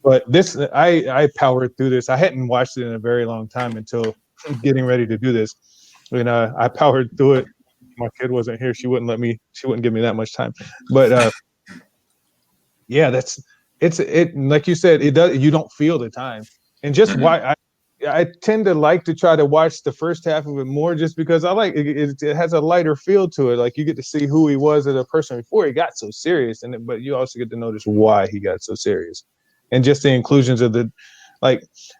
But this, I powered through this. I hadn't watched it in a very long time until getting ready to do this, and I powered through it. My kid wasn't here; she wouldn't give me that much time. But yeah, it. Like you said, it does. You don't feel the time, and just why I tend to like to try to watch the first half of it more, just because I like it. It has a lighter feel to it. Like you get to see who he was as a person before he got so serious, but you also get to notice why he got so serious. And just the inclusions of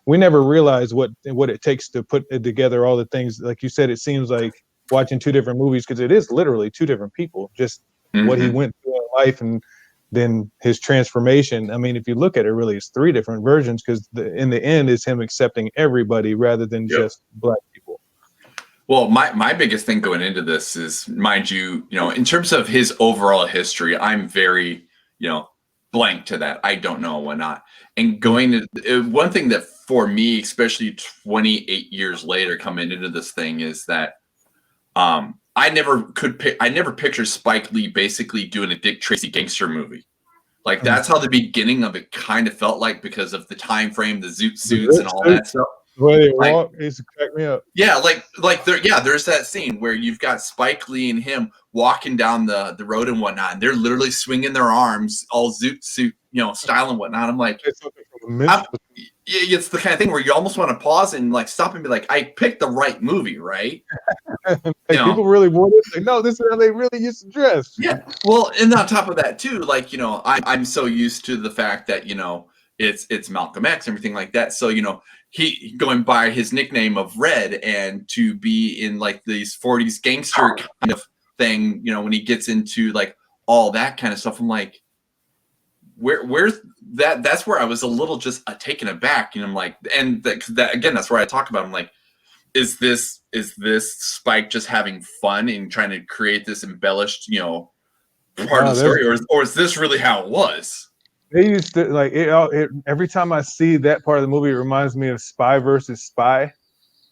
we never realize what it takes to put together all the things. Like you said, it seems like watching two different movies, because it is literally two different people. Just what he went through in life, and then his transformation. I mean, if you look at it, really, it's three different versions, because in the end, it's him accepting everybody rather than just Black people. Well, my biggest thing going into this is, mind you, in terms of his overall history, I'm very, blank to that. I don't know and whatnot. And going to one thing that for me, especially 28 years later, coming into this thing, is that I never pictured Spike Lee basically doing a Dick Tracy gangster movie. Like that's how the beginning of it kind of felt like, because of the time frame, the zoot suits, and all that stuff. Where they walk, it used to crack me up. Yeah, there's that scene where you've got Spike Lee and him walking down the road and whatnot, and they're literally swinging their arms, all zoot suit, style and whatnot. I'm like, it's the kind of thing where you almost want to pause and stop and be like, I picked the right movie, right? People really want it. Like, no, this is how they really used to dress. Yeah. Well, and on top of that too, I'm so used to the fact that it's Malcolm X and everything like that. So he going by his nickname of Red, and to be in these 40s gangster kind of thing, when he gets into all that kind of stuff, I'm like, where's that? That's where I was a little just taken aback, and I'm like, and that again, that's where I talk about. I'm like, is this Spike just having fun and trying to create this embellished, part of the story, or is this really how it was? They used to it. Every time I see that part of the movie, it reminds me of Spy versus Spy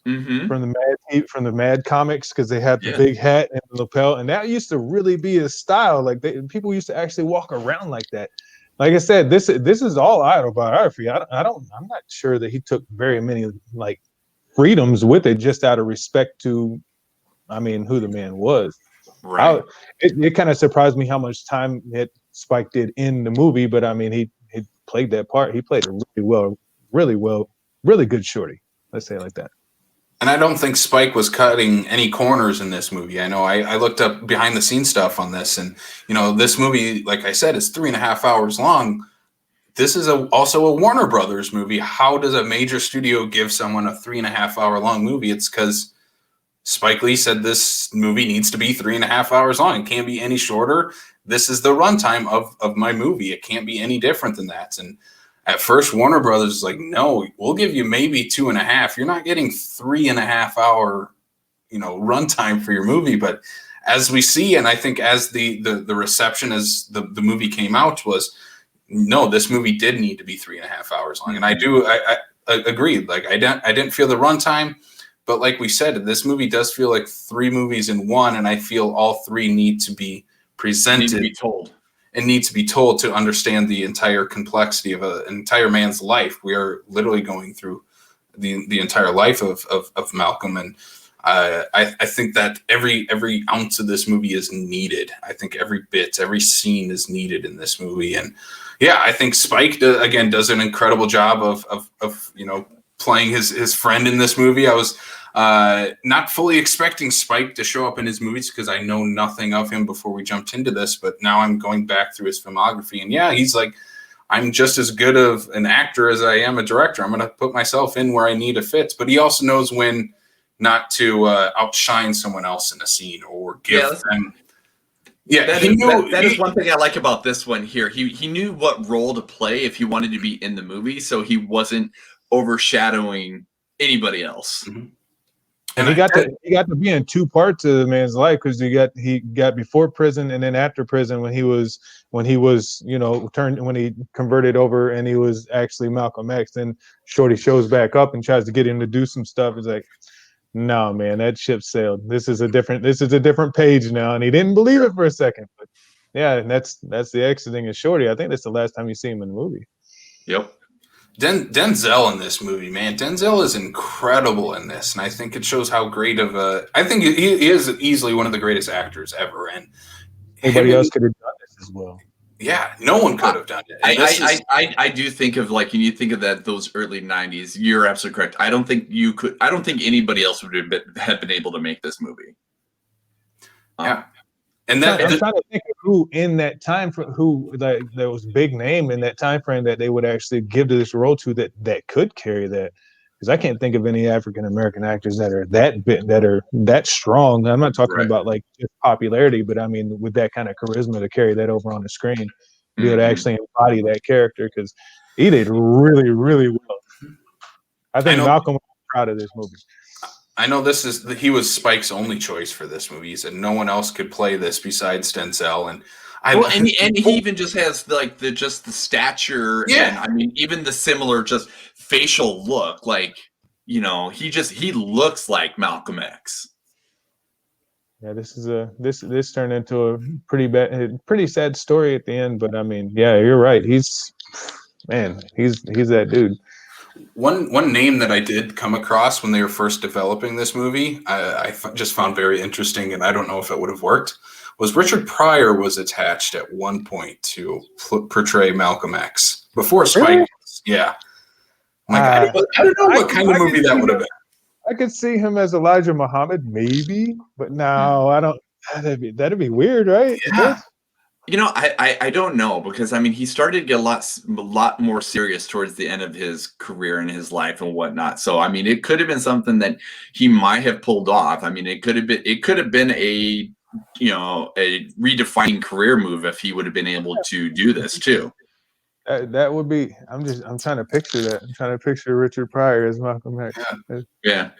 from the Mad comics, because they had the big hat and the lapel, and that used to really be his style. People used to actually walk around like that. Like I said, this is all autobiography. I'm not sure that he took very many freedoms with it, just out of respect to, who the man was. Right. It kind of surprised me how much time Spike did in the movie, but he played that part. He played it really well, really good shorty. Let's say it like that. And I don't think Spike was cutting any corners in this movie. I know I looked up behind the scenes stuff on this, and this movie, like I said, is 3.5 hours long. This is also a Warner Brothers movie. How does a major studio give someone a 3.5 hour long movie? It's because Spike Lee said this movie needs to be 3.5 hours long. It can't be any shorter. This is the runtime of my movie. It can't be any different than that. And at first, Warner Brothers is like, no, we'll give you maybe 2.5. You're not getting 3.5 hour, runtime for your movie. But as we see, and I think as the reception as the movie came out was, no, this movie did need to be 3.5 hours long. And I agree. I didn't feel the runtime, but like we said, this movie does feel like three movies in one. And I feel all three need to be presented, need to be told to understand the entire complexity of an entire man's life. We are literally going through the entire life of Malcolm, and I think that every ounce of this movie is needed. I think every scene is needed in this movie, and I think Spike again does an incredible job of playing his friend in this movie. I was not fully expecting Spike to show up in his movies, because I know nothing of him before we jumped into this, but now I'm going back through his filmography, and he's like, I'm just as good of an actor as I am a director. I'm going to put myself in where I need to fit, but he also knows when not to outshine someone else in a scene or give them. Yeah, that is one thing I like about this one here. He knew what role to play if he wanted to be in the movie, so he wasn't overshadowing anybody else. Mhm. And he got to be in two parts of the man's life, because he got before prison and then after prison, when he was when he converted over and he was actually Malcolm X. Then Shorty shows back up and tries to get him to do some stuff. It's like, no, man, that ship sailed. This is a different page now. And he didn't believe it for a second. But yeah, and that's the exiting of Shorty. I think that's the last time you see him in the movie. Yep. Denzel in this movie, man. Denzel is incredible in this, and I think it shows how great of a. I think he is easily one of the greatest actors ever, and anybody else could have done this as well. Yeah, no one could have done it. I do think of, like, when you think of those early '90s, you're absolutely correct. I don't think you could. I don't think anybody else would have been able to make this movie. Yeah. And then I'm trying to think of who in that time frame, there was big name in that time frame that they would actually give to this role to that could carry that. Because I can't think of any African American actors that are that strong. I'm not talking about like just popularity, but I mean with that kind of charisma to carry that over on the screen, be able to actually embody that character, because he did really, really well. I think Malcolm was proud of this movie. I know he was Spike's only choice for this movie. He said no one else could play this besides Denzel, and he even just has like the stature, and I mean even the similar just facial look, like, you know, he looks like Malcolm X. Yeah, this turned into a pretty sad story at the end, but I mean, yeah, you're right. He's that dude. One name that I did come across when they were first developing this movie, I just found very interesting, and I don't know if it would have worked, was Richard Pryor was attached at one point to portray Malcolm X before Spike. Really? Yeah. I don't know what kind of movie that would have been. I could see him as Elijah Muhammad, maybe, but no, I don't. That'd be weird, right? Yeah. You know, I don't know, because I mean he started to get a lot more serious towards the end of his career and his life and whatnot. So I mean, it could have been something that he might have pulled off. I mean, it could have been a redefining career move if he would have been able to do this too. That would be. I'm trying to picture that. I'm trying to picture Richard Pryor as Malcolm X. Yeah.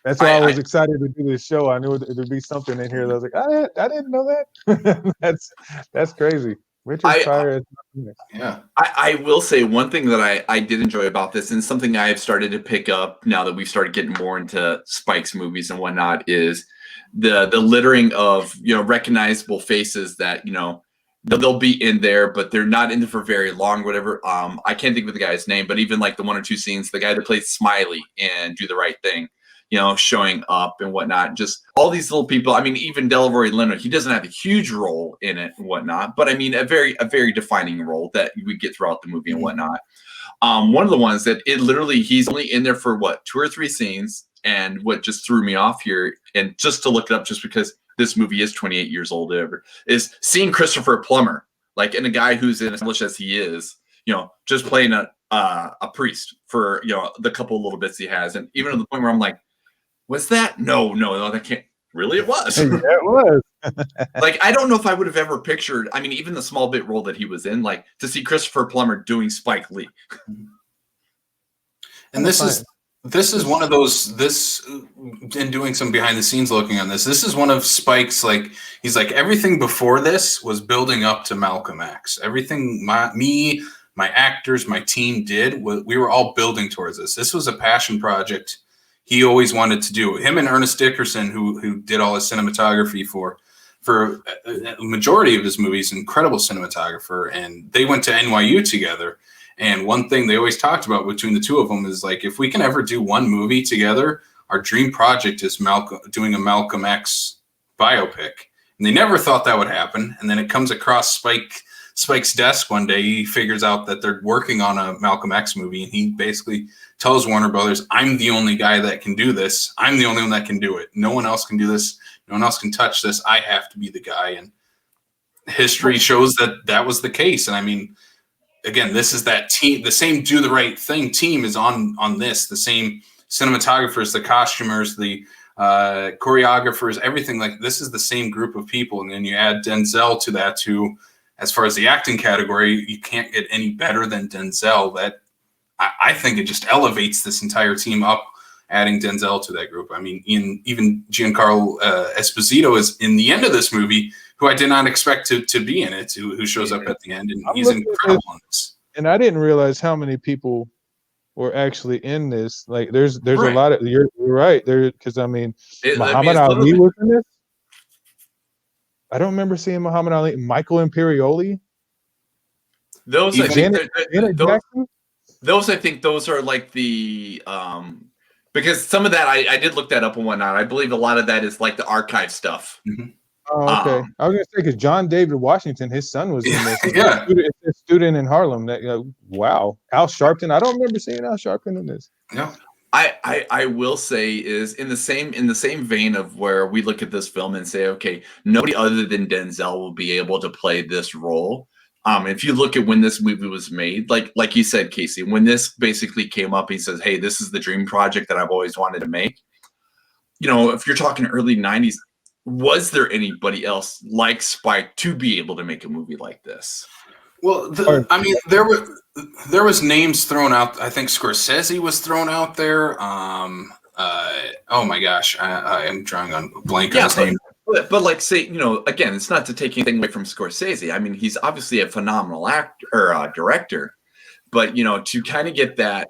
That's why I was excited to do this show. I knew there'd be something in here that I was like, I didn't know that. that's crazy. Richard Pryor. I will say one thing that I did enjoy about this, and something I've started to pick up now that we've started getting more into Spike's movies and whatnot, is the littering of, you know, recognizable faces that, you know, they'll be in there, but they're not in there for very long, whatever. I can't think of the guy's name, but even like the one or two scenes, the guy that plays Smiley and Do the Right Thing, you know, showing up and whatnot. Just all these little people. I mean, even Delroy Leonard, he doesn't have a huge role in it and whatnot, but I mean, a very defining role that we get throughout the movie and whatnot. One of the ones that he's only in there for 2 or 3 scenes, and what just threw me off here, and just to look it up, just because this movie is 28 years old, is seeing Christopher Plummer, like, and a guy who's as English as he is, you know, just playing a priest for, you know, the couple of little bits he has, and even to the point where I'm like, was that? No, that can't. Really, it was. Yeah, it was. Like, I don't know if I would have ever pictured, I mean, even the small bit role that he was in, like, to see Christopher Plummer doing Spike Lee. And this is one of those, in doing some behind the scenes looking on this is one of Spike's, like, he's like, everything before this was building up to Malcolm X. Everything my actors, my team did, we were all building towards this. This was a passion project he always wanted to do. Him and Ernest Dickerson, who did all his cinematography for a majority of his movies, incredible cinematographer, and they went to NYU together. And one thing they always talked about between the two of them is, like, if we can ever do one movie together, our dream project is doing a Malcolm X biopic. And they never thought that would happen. And then it comes across Spike's desk one day. He figures out that they're working on a Malcolm X movie, and he basically tells Warner Brothers, I'm the only guy that can do this. I'm the only one that can do it. No one else can do this. No one else can touch this. I have to be the guy. And history shows that was the case. And I mean, again, this is that team, the same Do the Right Thing team is on this, the same cinematographers, the costumers, the choreographers, everything. Like, this is the same group of people. And then you add Denzel to that too. As far as the acting category, you can't get any better than Denzel. That I think it just elevates this entire team up, adding Denzel to that group. I mean, even Giancarlo Esposito is in the end of this movie, who I did not expect to be in it, who shows up at the end, and he's incredible in this. And I didn't realize how many people were actually in this. Like, there's a Right. lot of you're right there, because I mean, Muhammad it's Ali was in this. I don't remember seeing Muhammad Ali. Michael Imperioli. Those I Even think those I think those are like the because some of that I did look that up and whatnot. I believe a lot of that is like the archive stuff. Mhm. Oh, okay. I was gonna say, because John David Washington, his son was in this. Yeah. A student in Harlem. That wow. Al Sharpton. I don't remember seeing Al Sharpton in this. Yeah. I will say is in the same vein of where we look at this film and say, okay, nobody other than Denzel will be able to play this role. If you look at when this movie was made, like you said, Casey, when this basically came up, he says, hey, this is the dream project that I've always wanted to make. If you're talking early 90s, was there anybody else like Spike to be able to make a movie like this? Well, I mean, there was names thrown out. I think Scorsese was thrown out there. Oh my gosh, I am drawing on blank on his name. But like, say, again, it's not to take anything away from Scorsese. I mean, he's obviously a phenomenal actor or director, but to kind of get that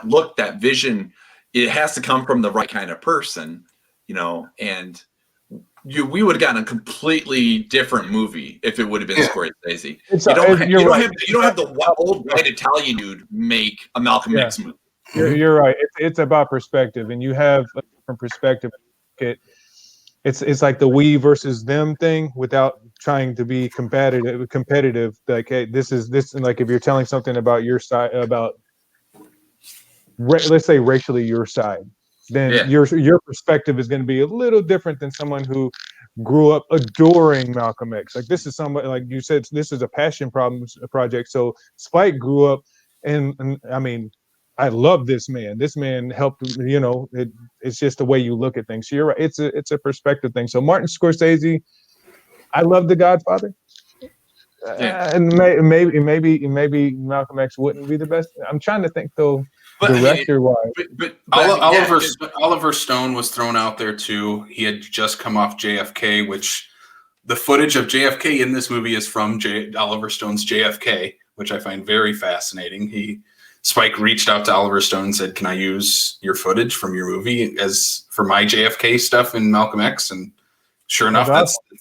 look, that vision, it has to come from the right kind of person, and we would have gotten a completely different movie if it would have been Scorsese. You don't have the old white Italian dude make a Malcolm X movie. You're right. It's about perspective, and you have a different perspective. It's like the we versus them thing, without trying to be competitive. Like, hey, this, and like if you're telling something about your side, let's say racially your side, then your perspective is going to be a little different than someone who grew up adoring Malcolm X. Like, this is somebody, like you said, this is a passion project. So Spike grew up, and I mean, I love this man. This man helped, it's just the way you look at things. So you're right. It's a perspective thing. So Martin Scorsese, I love The Godfather. And maybe Malcolm X wouldn't be the best. I'm trying to think though, director-wise. But Oliver Stone was thrown out there too. He had just come off JFK, which the footage of JFK in this movie is from Oliver Stone's JFK, which I find very fascinating. Spike reached out to Oliver Stone and said, "Can I use your footage from your movie as for my JFK stuff in Malcolm X?" And sure enough,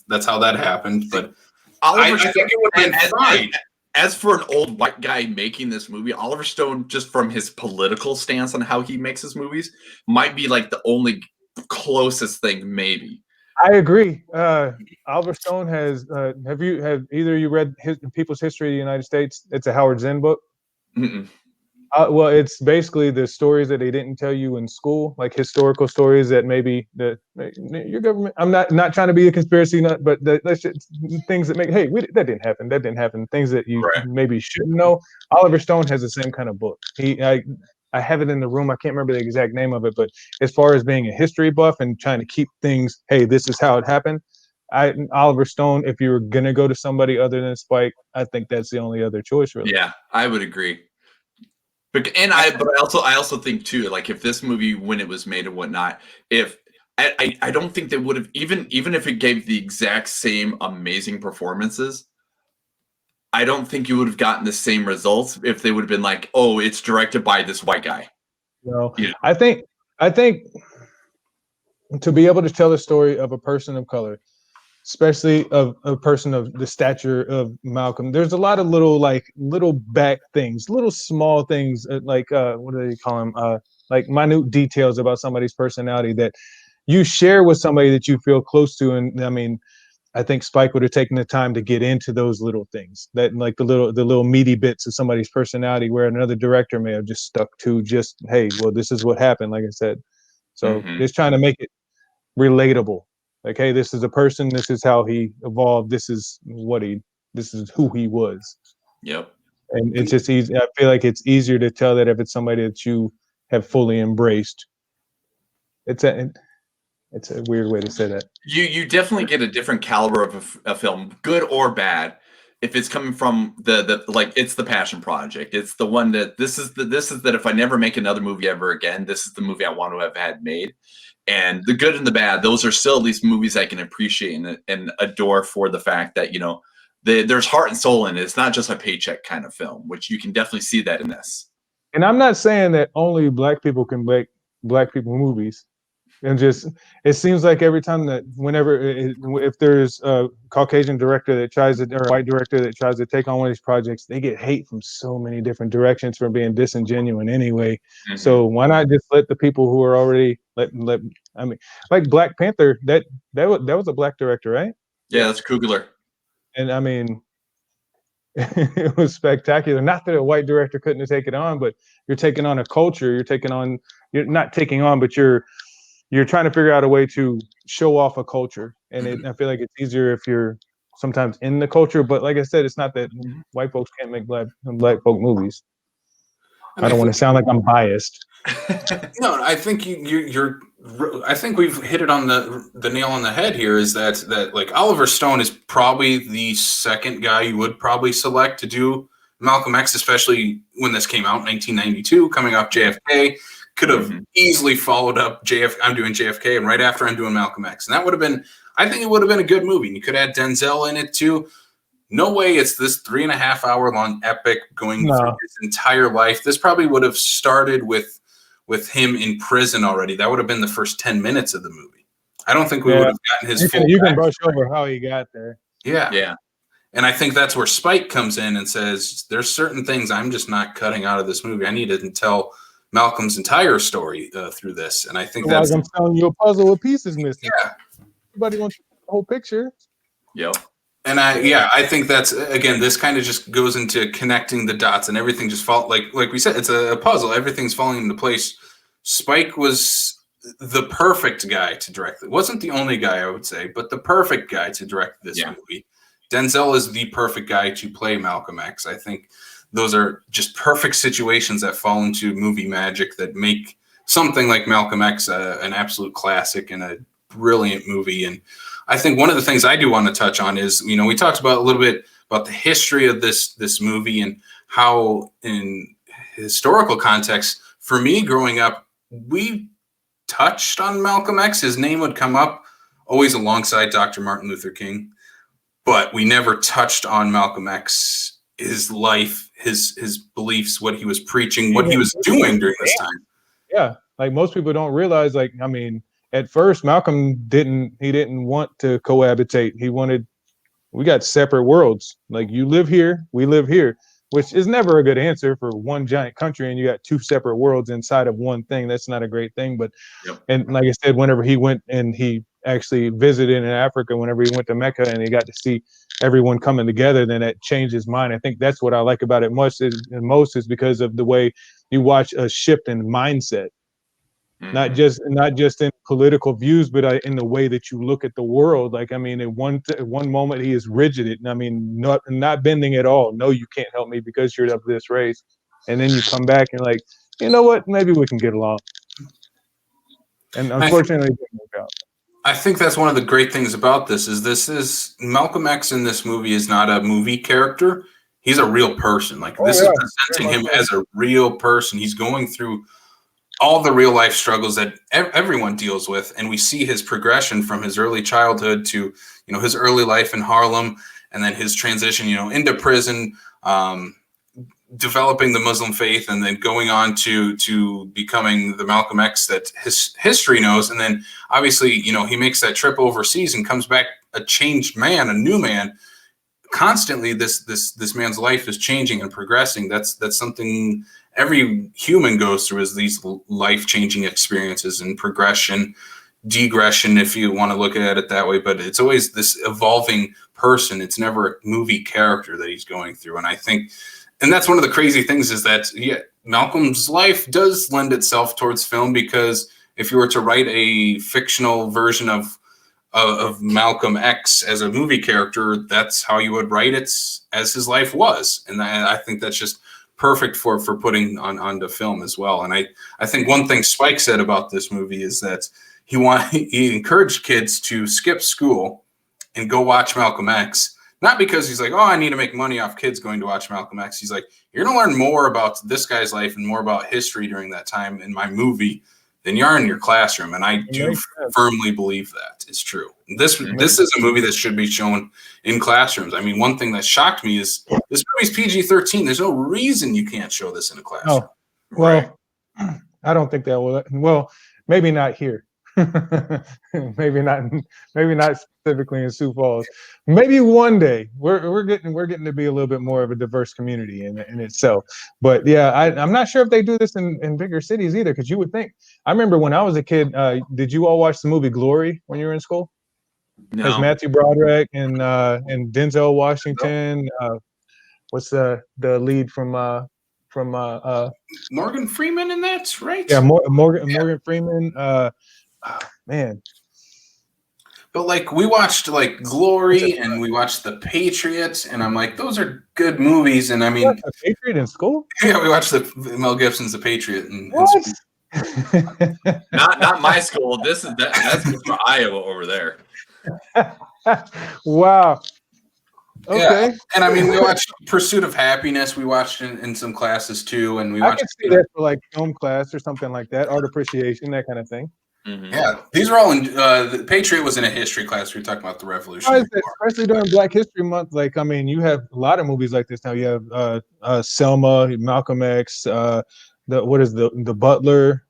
that's how that happened. But I think it would have been fine. As for an old white guy making this movie, Oliver Stone, just from his political stance on how he makes his movies, might be like the only closest thing, maybe. I agree. Oliver Stone has. Have either of you read People's History of the United States? It's a Howard Zinn book. Mm-mm. Well, it's basically the stories that they didn't tell you in school, like historical stories that maybe your government. I'm not trying to be a conspiracy nut, but things that make that didn't happen. That didn't happen. Things that you maybe shouldn't know. Oliver Stone has the same kind of book. I have it in the room. I can't remember the exact name of it, but as far as being a history buff and trying to keep things, hey, this is how it happened. Oliver Stone, if you were gonna go to somebody other than Spike, I think that's the only other choice, really. Yeah, I would agree. But I also think too, like if this movie, when it was made and whatnot, if I don't think they would have, even if it gave the exact same amazing performances, I don't think you would have gotten the same results if they would have been like, oh, it's directed by this white guy. No, I think to be able to tell the story of a person of color, especially of a person of the stature of Malcolm, there's a lot of little back things, little small things, like what do they call them? Like minute details about somebody's personality that you share with somebody that you feel close to. And I mean, I think Spike would have taken the time to get into those little things, that like the little meaty bits of somebody's personality, where another director may have just stuck to just, hey, well, this is what happened, like I said. So just trying to make it relatable. Like, hey, this is a person. This is how he evolved. This is who he was. Yep. And it's just easy. I feel like it's easier to tell that if it's somebody that you have fully embraced. It's a weird way to say that. You definitely get a different caliber of a film, good or bad, if it's coming from the like, it's the passion project. It's the one that this is that if I never make another movie ever again, this is the movie I want to have had made. And the good and the bad, those are still at least movies I can appreciate and adore for the fact that, you know, there's heart and soul in it. It's not just a paycheck kind of film, which you can definitely see that in this. And I'm not saying that only black people can make black people movies. And just, it seems like every time that if there's a Caucasian director that tries to, or a white director that tries to take on one of these projects, they get hate from so many different directions for being disingenuous anyway. Mm-hmm. So why not just let the people who are already I mean, like Black Panther, that was a black director, right? Yeah, that's Coogler. And I mean, it was spectacular. Not that a white director couldn't have taken it on, but you're taking on a culture. You're not taking on, but you're trying to figure out a way to show off a culture. And I feel like it's easier if you're sometimes in the culture. But like I said, it's not that white folks can't make black folk movies. I don't want to sound like I'm biased. No, I think you're. I think we've hit it on the nail on the head here. Is that like Oliver Stone is probably the second guy you would probably select to do Malcolm X, especially when this came out in 1992, coming off JFK. Could have easily followed up I'm doing JFK, and right after I'm doing Malcolm X, and that would have been. I think it would have been a good movie. And you could add Denzel in it too. No way it's this 3.5 hour long epic going through his entire life. This probably would have started with him in prison already. That would have been the first 10 minutes of the movie. I don't think we would have gotten his full. You can brush over how he got there. Yeah. Yeah. And I think that's where Spike comes in and says, there's certain things I'm just not cutting out of this movie. I needed to tell Malcolm's entire story through this. And I think that's like I'm telling you a puzzle with pieces missing. Yeah. Everybody wants the whole picture. Yep. And I think that's, again, this kind of just goes into connecting the dots and everything just like we said, it's a puzzle. Everything's falling into place. Spike was the perfect guy to direct it. Wasn't the only guy, I would say, but the perfect guy to direct this movie. Denzel is the perfect guy to play Malcolm X. I think those are just perfect situations that fall into movie magic that make something like Malcolm X an absolute classic and a brilliant movie. And I think one of the things I do want to touch on is, you know, we talked about a little bit about the history of this movie and how in historical context, for me growing up, we touched on Malcolm X. His name would come up always alongside Dr. Martin Luther King, but we never touched on Malcolm X, his life, his beliefs, what he was preaching, what he was doing during this time. Yeah. Like most people don't realize, like, I mean, at first, Malcolm didn't want to cohabitate. We got separate worlds. Like you live here, we live here, which is never a good answer for one giant country. And you got two separate worlds inside of one thing. That's not a great thing. But, and like I said, whenever he went and he actually visited in Africa, whenever he went to Mecca and he got to see everyone coming together, then that changed his mind. I think that's what I like about it most is because of the way you watch a shift in mindset. Not just in political views, but in the way that you look at the world. Like, I mean, in one moment he is rigid. And I mean, not bending at all. No, you can't help me because you're of this race. And then you come back and like, you know what? Maybe we can get along. And unfortunately, it didn't work out. I think that's one of the great things about this is Malcolm X in this movie is not a movie character. He's a real person. Like this is presenting him as a real person. He's going through all the real life struggles that everyone deals with. And we see his progression from his early childhood to, you know, his early life in Harlem and then his transition, you know, into prison, developing the Muslim faith and then going on to becoming the Malcolm X that his history knows. And then obviously, you know, he makes that trip overseas and comes back a changed man, a new man. Constantly this man's life is changing and progressing. That's something every human goes through, is these life-changing experiences and progression, degression, if you want to look at it that way. But it's always this evolving person. It's never a movie character that he's going through. And I think, and that's one of the crazy things is that, Malcolm's life does lend itself towards film, because if you were to write a fictional version of Malcolm X as a movie character, that's how you would write it as his life was. And I think that's just perfect for putting onto film as well. And I think one thing Spike said about this movie is that he encouraged kids to skip school and go watch Malcolm X, Not because he's like, oh, I need to make money off kids going to watch Malcolm X. He's like, you're going to learn more about this guy's life and more about history during that time in my movie than you are in your classroom. And I do firmly believe that is true. This is a movie that should be shown in classrooms. I mean, one thing that shocked me is this movie's PG-13. There's no reason you can't show this in a classroom. Oh, well, right. I don't think that will. Well, maybe not here. maybe not specifically in Sioux Falls. Maybe one day we're getting to be a little bit more of a diverse community in itself. But yeah, I'm not sure if they do this in bigger cities either. Because you would think. I remember when I was a kid. Did you all watch the movie Glory when you were in school? No. There's Matthew Broderick and Denzel Washington. What's the lead from Morgan Freeman in that, right? Yeah, Morgan Freeman. Man. But like we watched like Glory and we watched The Patriot, and I'm like, those are good movies. And I mean, The Patriot in school? Yeah, we watched Mel Gibson's The Patriot. What? not my school. That's from Iowa over there. Wow. Okay. Yeah. And I mean, we watched Pursuit of Happiness. We watched in some classes too, and I could see that for like film class or something like that, art appreciation, that kind of thing. Mm-hmm. Yeah, these are all in. The Patriot was in a history class. We were talking about the Revolutionary War. Especially during Black History Month. Like, I mean, you have a lot of movies like this now. You have Selma, Malcolm X, the Butler.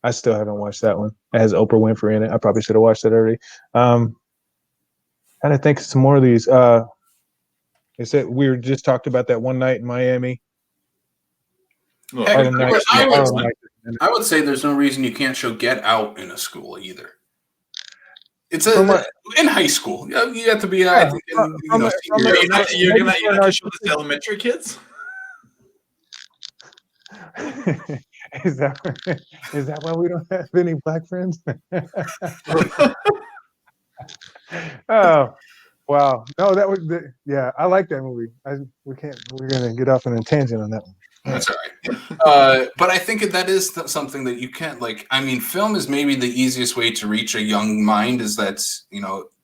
I still haven't watched that one. It has Oprah Winfrey in it. I probably should have watched it already. And I think some more of these. They said we were just talked about that one night in Miami. I would say there's no reason you can't show Get Out in a school either. It's in high school. You have to be. You're gonna show this to elementary kids. Is that why we don't have any Black friends? Oh, wow! No, that was I like that movie. We're gonna get off on a tangent on that one. That's all right. But I think that is something that you can't like. I mean, film is maybe the easiest way to reach a young mind. Is that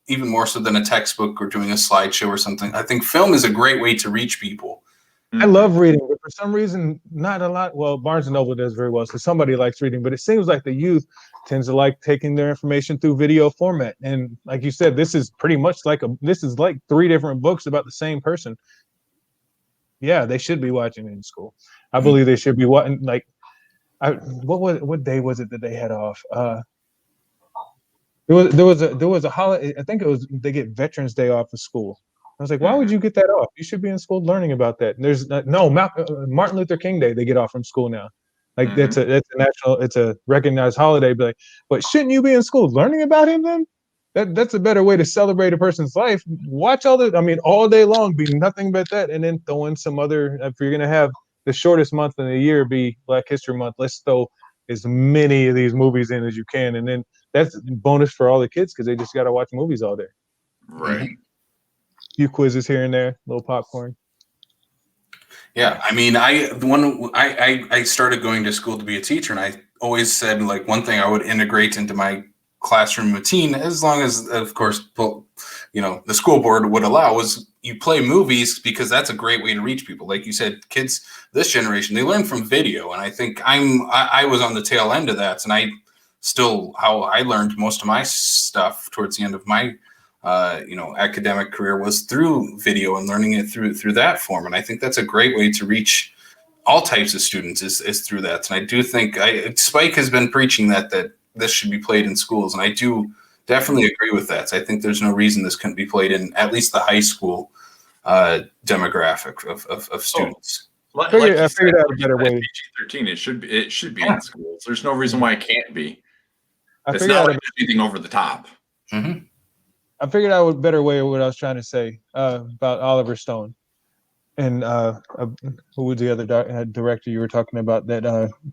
even more so than a textbook or doing a slideshow or something. I think film is a great way to reach people. I love reading, but for some reason, not a lot. Well, Barnes and Noble does very well, so somebody likes reading. But it seems like the youth tends to like taking their information through video format. And like you said, this is pretty much like three different books about the same person. Yeah, they should be watching it in school. I believe they should be watching. Like, what day was it that they had off? There was a holiday. I think they get Veterans Day off of school. I was like, why would you get that off? You should be in school learning about that. And there's Martin Luther King Day. They get off from school now. Like that's a national. It's a recognized holiday. But shouldn't you be in school learning about him then? That's a better way to celebrate a person's life. Watch all day long be nothing but that, and then throw in some other. If you're gonna have the shortest month in the year be Black History Month, let's throw as many of these movies in as you can, and then that's a bonus for all the kids because they just got to watch movies all day. Right. Few quizzes here and there, little popcorn. Yeah, I mean, I started going to school to be a teacher, and I always said like one thing I would integrate into my classroom routine, as long as, of course, the school board would allow, was you play movies because that's a great way to reach people. Like you said, kids this generation, they learn from video, and I think I was on the tail end of that, and how I learned most of my stuff towards the end of my academic career was through video and learning it through that form. And I think that's a great way to reach all types of students is through that. And I do think Spike has been preaching that this should be played in schools. And I do definitely agree with that. So I think there's no reason this couldn't be played in at least the high school demographic of students. I figured out a better way. PG-13, it should be in schools. There's no reason why it can't be. It's not like anything over the top. Mm-hmm. I figured out a better way of what I was trying to say about Oliver Stone. And who was the other director you were talking about? That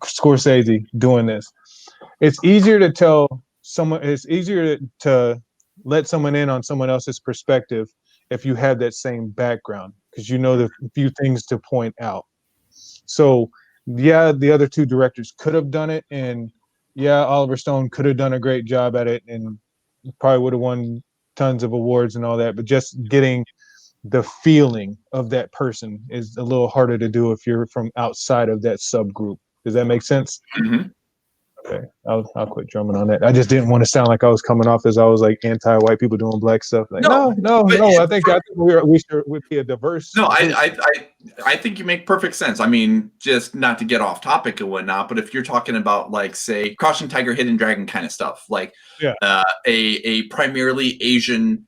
Scorsese doing this. It's easier to tell someone. It's easier to let someone in on someone else's perspective if you have that same background, because you know the few things to point out. So yeah, the other two directors could have done it, and yeah, Oliver Stone could have done a great job at it, and probably would have won tons of awards and all that, but just getting the feeling of that person is a little harder to do if you're from outside of that subgroup. Does that make sense? Mm-hmm. Okay, I'll quit drumming on that. I just didn't want to sound like I was coming off as I was like anti-white people doing black stuff. Like, no. I think we should be a diverse. No, I think you make perfect sense. I mean, just not to get off topic and whatnot, but if you're talking about like, say, Crouching Tiger, Hidden Dragon kind of stuff, like a primarily Asian,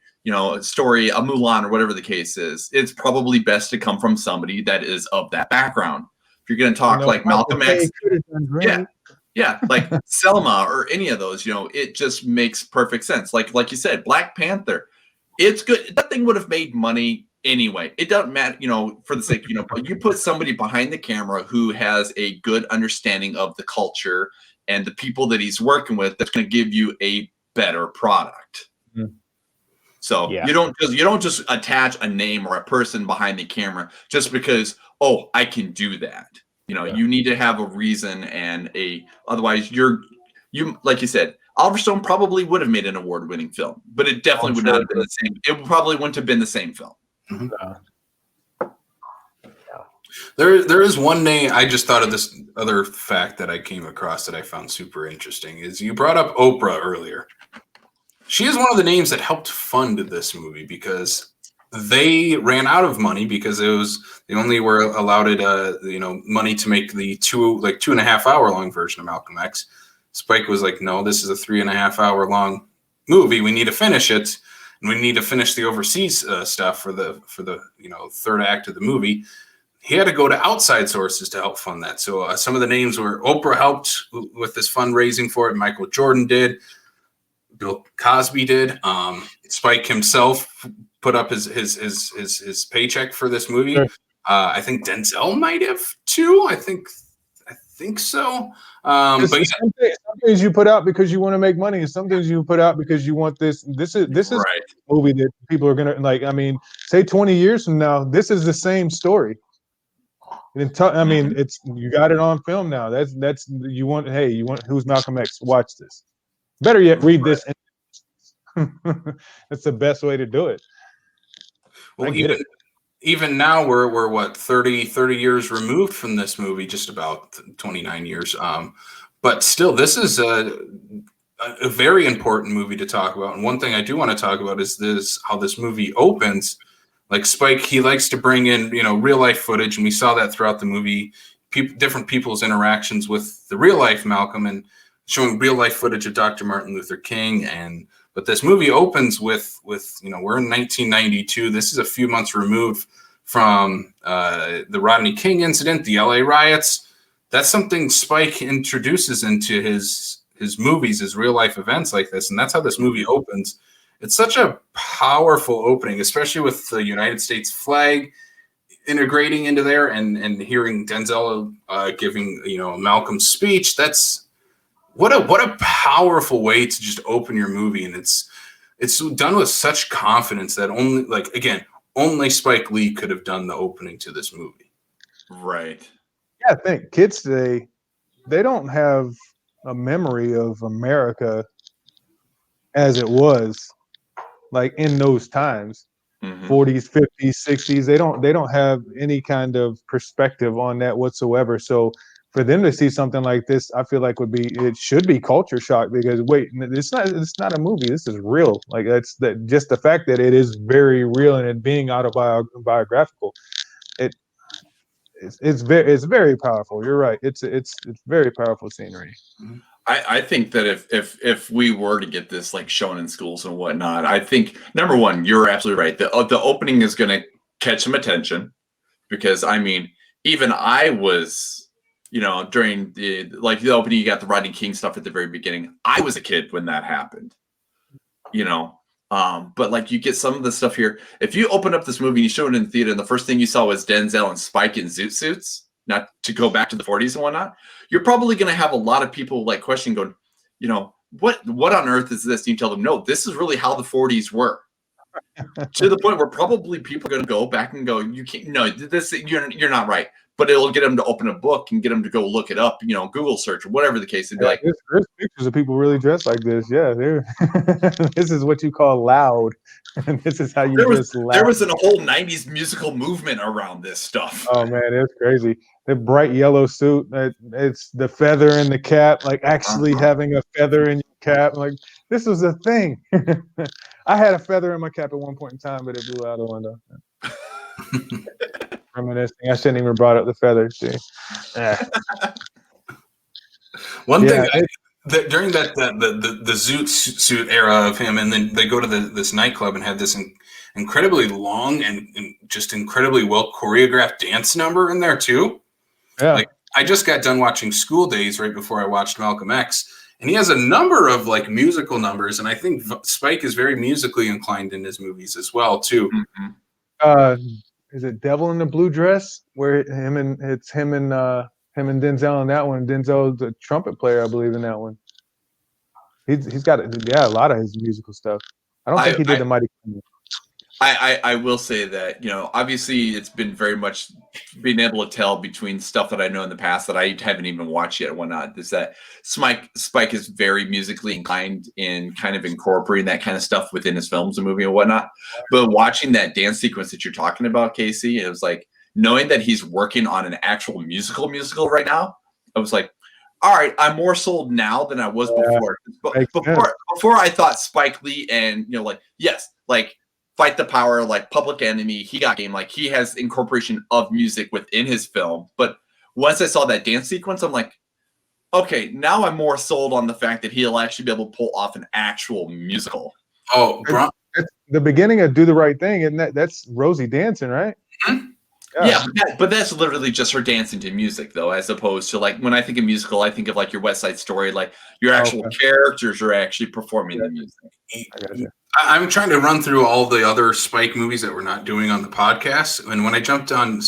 story, a Mulan or whatever the case is, it's probably best to come from somebody that is of that background. If you're going to talk like Malcolm X, yeah, like Selma or any of those, it just makes perfect sense. Like you said, Black Panther, it's good. That thing would have made money anyway. It doesn't matter, for the sake, but you put somebody behind the camera who has a good understanding of the culture and the people that he's working with, that's going to give you a better product. Mm-hmm. So you don't just attach a name or a person behind the camera just because, I can do that. You need to have a reason and otherwise you like you said, Oliver Stone probably would have made an award-winning film, but it definitely would not have been the same. It probably wouldn't have been the same film. Mm-hmm. There is one name. I just thought of this other fact that I came across that I found super interesting. Is you brought up Oprah earlier. She is one of the names that helped fund this movie because they ran out of money because they only were allowed money to make the 2.5 hour long version of Malcolm X. Spike was like, no, this is a 3.5 hour long movie. We need to finish it, and we need to finish the overseas stuff for the third act of the movie. He had to go to outside sources to help fund that. So some of the names were Oprah helped with this fundraising for it. Michael Jordan did. Bill Cosby did. Spike himself put up his paycheck for this movie. Sure. I think Denzel might have too. I think so. But some things you put out because you want to make money, and some things you put out because you want this. This is right. A movie that people are gonna like. I mean, say 20 years from now, this is the same story. It's you got it on film now. That's you want. Hey, you want who's Malcolm X? Watch this. Better yet, read this. It's the best way to do it. Well, even now we're what 30 years removed from this movie, just about 29 years. But still, this is a very important movie to talk about. And one thing I do want to talk about is how this movie opens. Like Spike, he likes to bring in real life footage, and we saw that throughout the movie. Different people's interactions with the real life Malcolm and showing real life footage of Dr. Martin Luther King. But this movie opens with we're in 1992. This is a few months removed from the Rodney King incident, the LA riots. That's something Spike introduces into his movies, his real life events like this. And that's how this movie opens. It's such a powerful opening, especially with the United States flag integrating into there and hearing Denzel giving, Malcolm's speech. That's what a powerful way to just open your movie. And it's done with such confidence that only Spike Lee could have done the opening to this movie. Right. Yeah, I think kids today, they don't have a memory of America as it was like in those times, 40s, 50s, 60s. They don't have any kind of perspective on that whatsoever. So for them to see something like this, I feel like it should be culture shock because wait, it's not a movie. This is real. Like just the fact that it is very real and it being autobiographical, it's very powerful. You're right. It's very powerful scenery. I think that if we were to get this like shown in schools and whatnot, I think number one, you're absolutely right. The opening is going to catch some attention because even I was. During the opening, you got the Rodney King stuff at the very beginning. I was a kid when that happened, but like you get some of the stuff here. If you open up this movie and you show it in the theater and the first thing you saw was Denzel and Spike in zoot suits, not to go back to the 40s and whatnot, you're probably going to have a lot of people like question going, what on earth is this? And you tell them, no, this is really how the 40s were. To the point where probably people are going to go back and go, you can't, no, this, you're not right. but it'll get them to open a book and get them to go look it up, Google search or whatever the case. They'd be like, there's pictures of people really dressed like this. Yeah, they're this is what you call loud, and this is how you dress loud. There was a whole '90s musical movement around this stuff. Oh man, it's crazy. The bright yellow suit, it's the feather in the cap, like actually having a feather in your cap. Like this was a thing. I had a feather in my cap at one point in time, but it blew out the window. Reminiscing. I shouldn't even brought up the feather. See. One thing during that the zoot suit era of him, and then they go to this nightclub and have this incredibly long and just incredibly well choreographed dance number in there too. Yeah. Like I just got done watching School Days right before I watched Malcolm X, and he has a number of like musical numbers, and I think Spike is very musically inclined in his movies as well too. Mm-hmm. Is it Devil in the Blue Dress? Where him and Denzel in that one. Denzel's the trumpet player, I believe, in that one. He's got a lot of his musical stuff. I don't think he did the Mighty Queen. I will say that, obviously it's been very much being able to tell between stuff that I know in the past that I haven't even watched yet and whatnot, is that Spike is very musically inclined in kind of incorporating that kind of stuff within his films and movie and whatnot. But watching that dance sequence that you're talking about, Casey, it was like knowing that he's working on an actual musical right now. I was like, all right, I'm more sold now than I was before. But before I thought Spike Lee and, yes, like Fight the Power, like Public Enemy, He Got Game, like he has incorporation of music within his film. But once I saw that dance sequence, I'm like, okay, now I'm more sold on the fact that he'll actually be able to pull off an actual musical. Oh, it's the beginning of Do the Right Thing, and that's Rosie dancing, right? Mm-hmm. Yeah, but that's literally just her dancing to music, though, as opposed to like when I think of musical, I think of like your West Side Story, like your actual characters are actually performing the music. I'm trying to run through all the other Spike movies that we're not doing on the podcast, and when I jumped on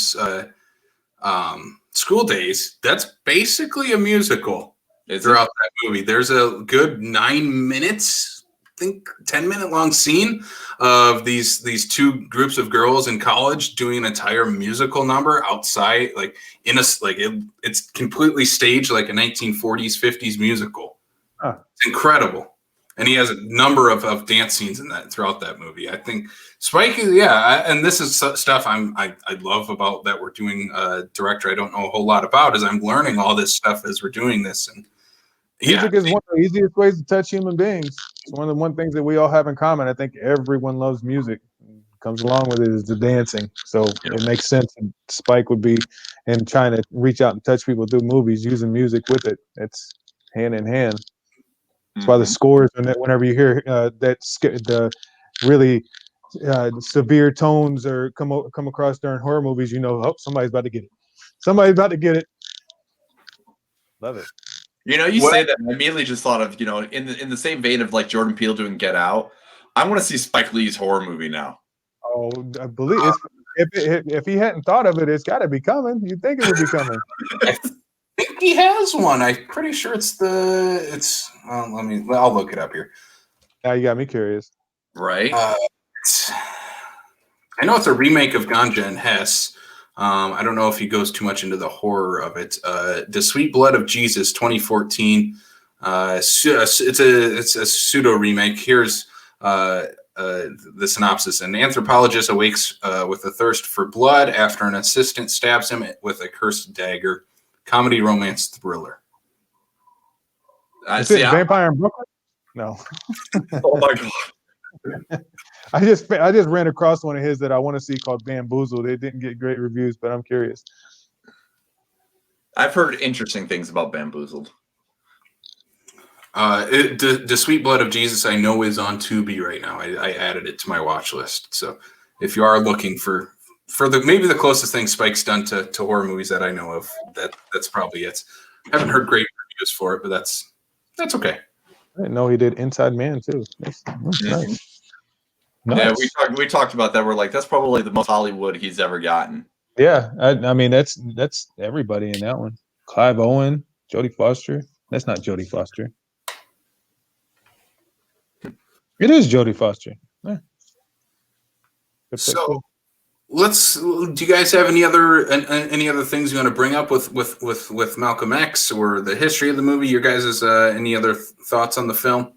School Days, that's basically a musical throughout that movie. There's a good 9 minutes. I think 10-minute long scene of these two groups of girls in college doing an entire musical number outside, like it's completely staged like a 1940s 50s musical. It's incredible, and he has a number of dance scenes in that throughout that movie. I think Spike is and this is stuff I love about that we're doing. Director I don't know a whole lot about, is I'm learning all this stuff as we're doing this. And music is one of the easiest ways to touch human beings. It's one of the things that we all have in common. I think everyone loves music. Comes along with it is the dancing. So it makes sense. And Spike would be in trying to reach out and touch people through movies, using music with it. It's hand in hand. That's why the scores, and whenever you hear the really severe tones or come across during horror movies, somebody's about to get it. Somebody's about to get it. Love it. You say that, and I immediately just thought of, in the same vein of like Jordan Peele doing Get Out, I want to see Spike Lee's horror movie now. Oh, I believe if he hadn't thought of it, it's got to be coming. You'd think it would be coming. I think he has one. I'm pretty sure I'll look it up here. Now you got me curious. Right. I know it's a remake of Ganja and Hess. I don't know if he goes too much into the horror of it. The Sweet Blood of Jesus, 2014. It's a pseudo remake. Here's the synopsis: an anthropologist awakes with a thirst for blood after an assistant stabs him with a cursed dagger. Comedy romance thriller. Is it Vampire in Brooklyn? No. Oh my god. I just ran across one of his that I want to see called Bamboozled. It didn't get great reviews, but I'm curious. I've heard interesting things about Bamboozled. The Sweet Blood of Jesus, I know, is on Tubi right now. I added it to my watch list. So if you are looking for maybe the closest thing Spike's done to horror movies that I know of, that's probably it. I haven't heard great reviews for it, but that's okay. I didn't know he did Inside Man too. That's nice. Yeah, we talked about that. We're like, that's probably the most Hollywood he's ever gotten. Yeah, I mean that's everybody in that one. Clive Owen, Jodie Foster. That's not Jodie Foster. It is Jodie Foster. Yeah. So Do you guys have any other things you want to bring up with Malcolm X or the history of the movie? Your guys' any other thoughts on the film?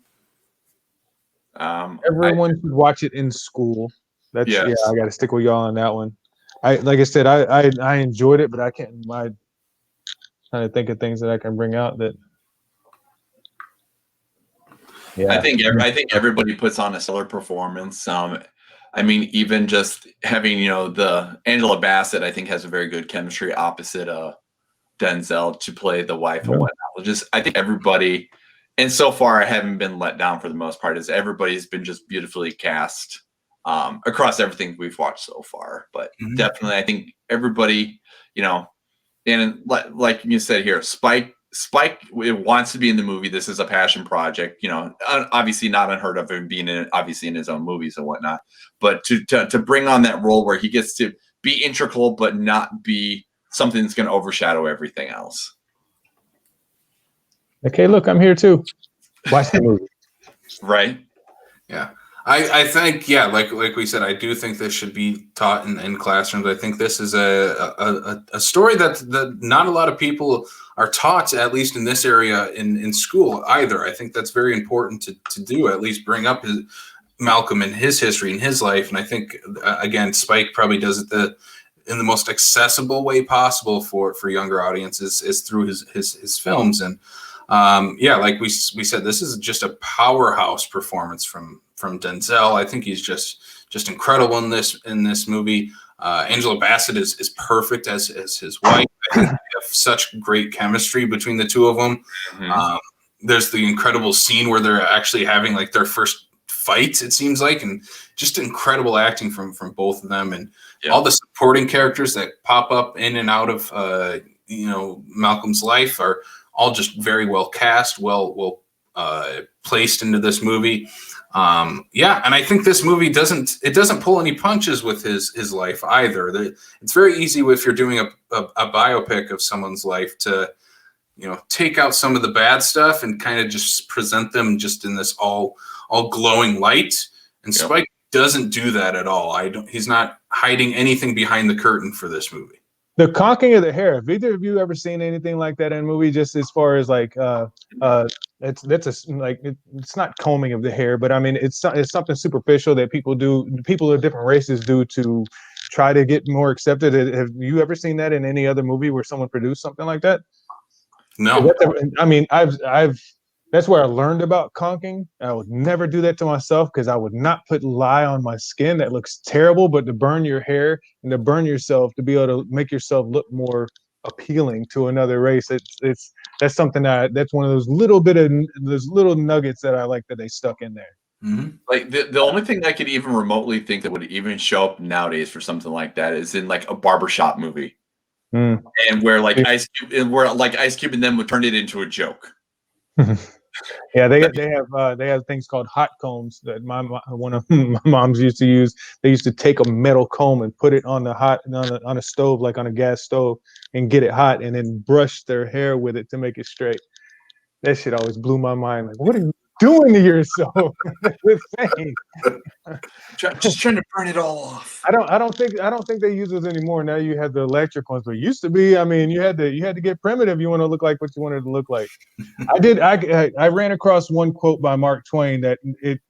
Everyone should watch it in school. That's Yes. yeah. I got to stick with y'all on that one. Like I said, I enjoyed it, but I can't. I'm trying to think of things that I can bring out that. Yeah, I think everybody puts on a stellar performance. I mean, even just having the Angela Bassett, I think has a very good chemistry opposite Denzel to play the wife and whatnot. I think everybody, and so far I haven't been let down for the most part. Is everybody's been just beautifully cast across everything we've watched so far. But definitely, I think everybody, and like you said here, Spike wants to be in the movie. This is a passion project, obviously not unheard of him being obviously in his own movies and whatnot, but to bring on that role where he gets to be integral, but not be something that's going to overshadow everything else. Okay, look, I'm here too. Watch the movie. Right. Yeah. I think, yeah, like we said, I do think this should be taught in classrooms. I think this is a story that not a lot of people are taught, at least in this area in school either. I think that's very important to do, at least bring up Malcolm and his history and his life. And I think, again, Spike probably does it in the most accessible way possible for younger audiences is through his films. And yeah, like we said, this is just a powerhouse performance from Denzel. I think he's just incredible in this movie. Angela Bassett is perfect as his wife. I think they have such great chemistry between the two of them. There's the incredible scene where they're actually having like their first fight, it seems like, and just incredible acting from both of them, and all the supporting characters that pop up in and out of Malcolm's life are all just very well cast, well placed into this movie. And I think this movie doesn't pull any punches with his life either. It's very easy if you're doing a biopic of someone's life to take out some of the bad stuff and kind of just present them just in this all glowing light. And Spike doesn't do that at all. He's not hiding anything behind the curtain for this movie. The conking of the hair. Have either of you ever seen anything like that in a movie? Just as far as like, it's not combing of the hair, but I mean, it's something superficial that people do. People of different races do to try to get more accepted. Have you ever seen that in any other movie where someone produced something like that? No. I mean, that's where I learned about conking. I would never do that to myself because I would not put lye on my skin. That looks terrible, but to burn your hair and to burn yourself, to be able to make yourself look more appealing to another race, that's something that's one of those little nuggets that I like that they stuck in there. Mm-hmm. Like the only thing I could even remotely think that would even show up nowadays for something like that is in like a barbershop movie. And where like Ice Cube and them would turn it into a joke. Yeah, they have things called hot combs that one of my moms used to use. They used to take a metal comb and put it on a stove, like on a gas stove, and get it hot, and then brush their hair with it to make it straight. That shit always blew my mind. Like, what are you doing to yourself? Just trying to burn it all off. I don't think they use those anymore. Now you have the electric ones, but it used to be. I mean, you had to get primitive. You want to look like what you wanted to look like. I ran across one quote by Mark Twain that it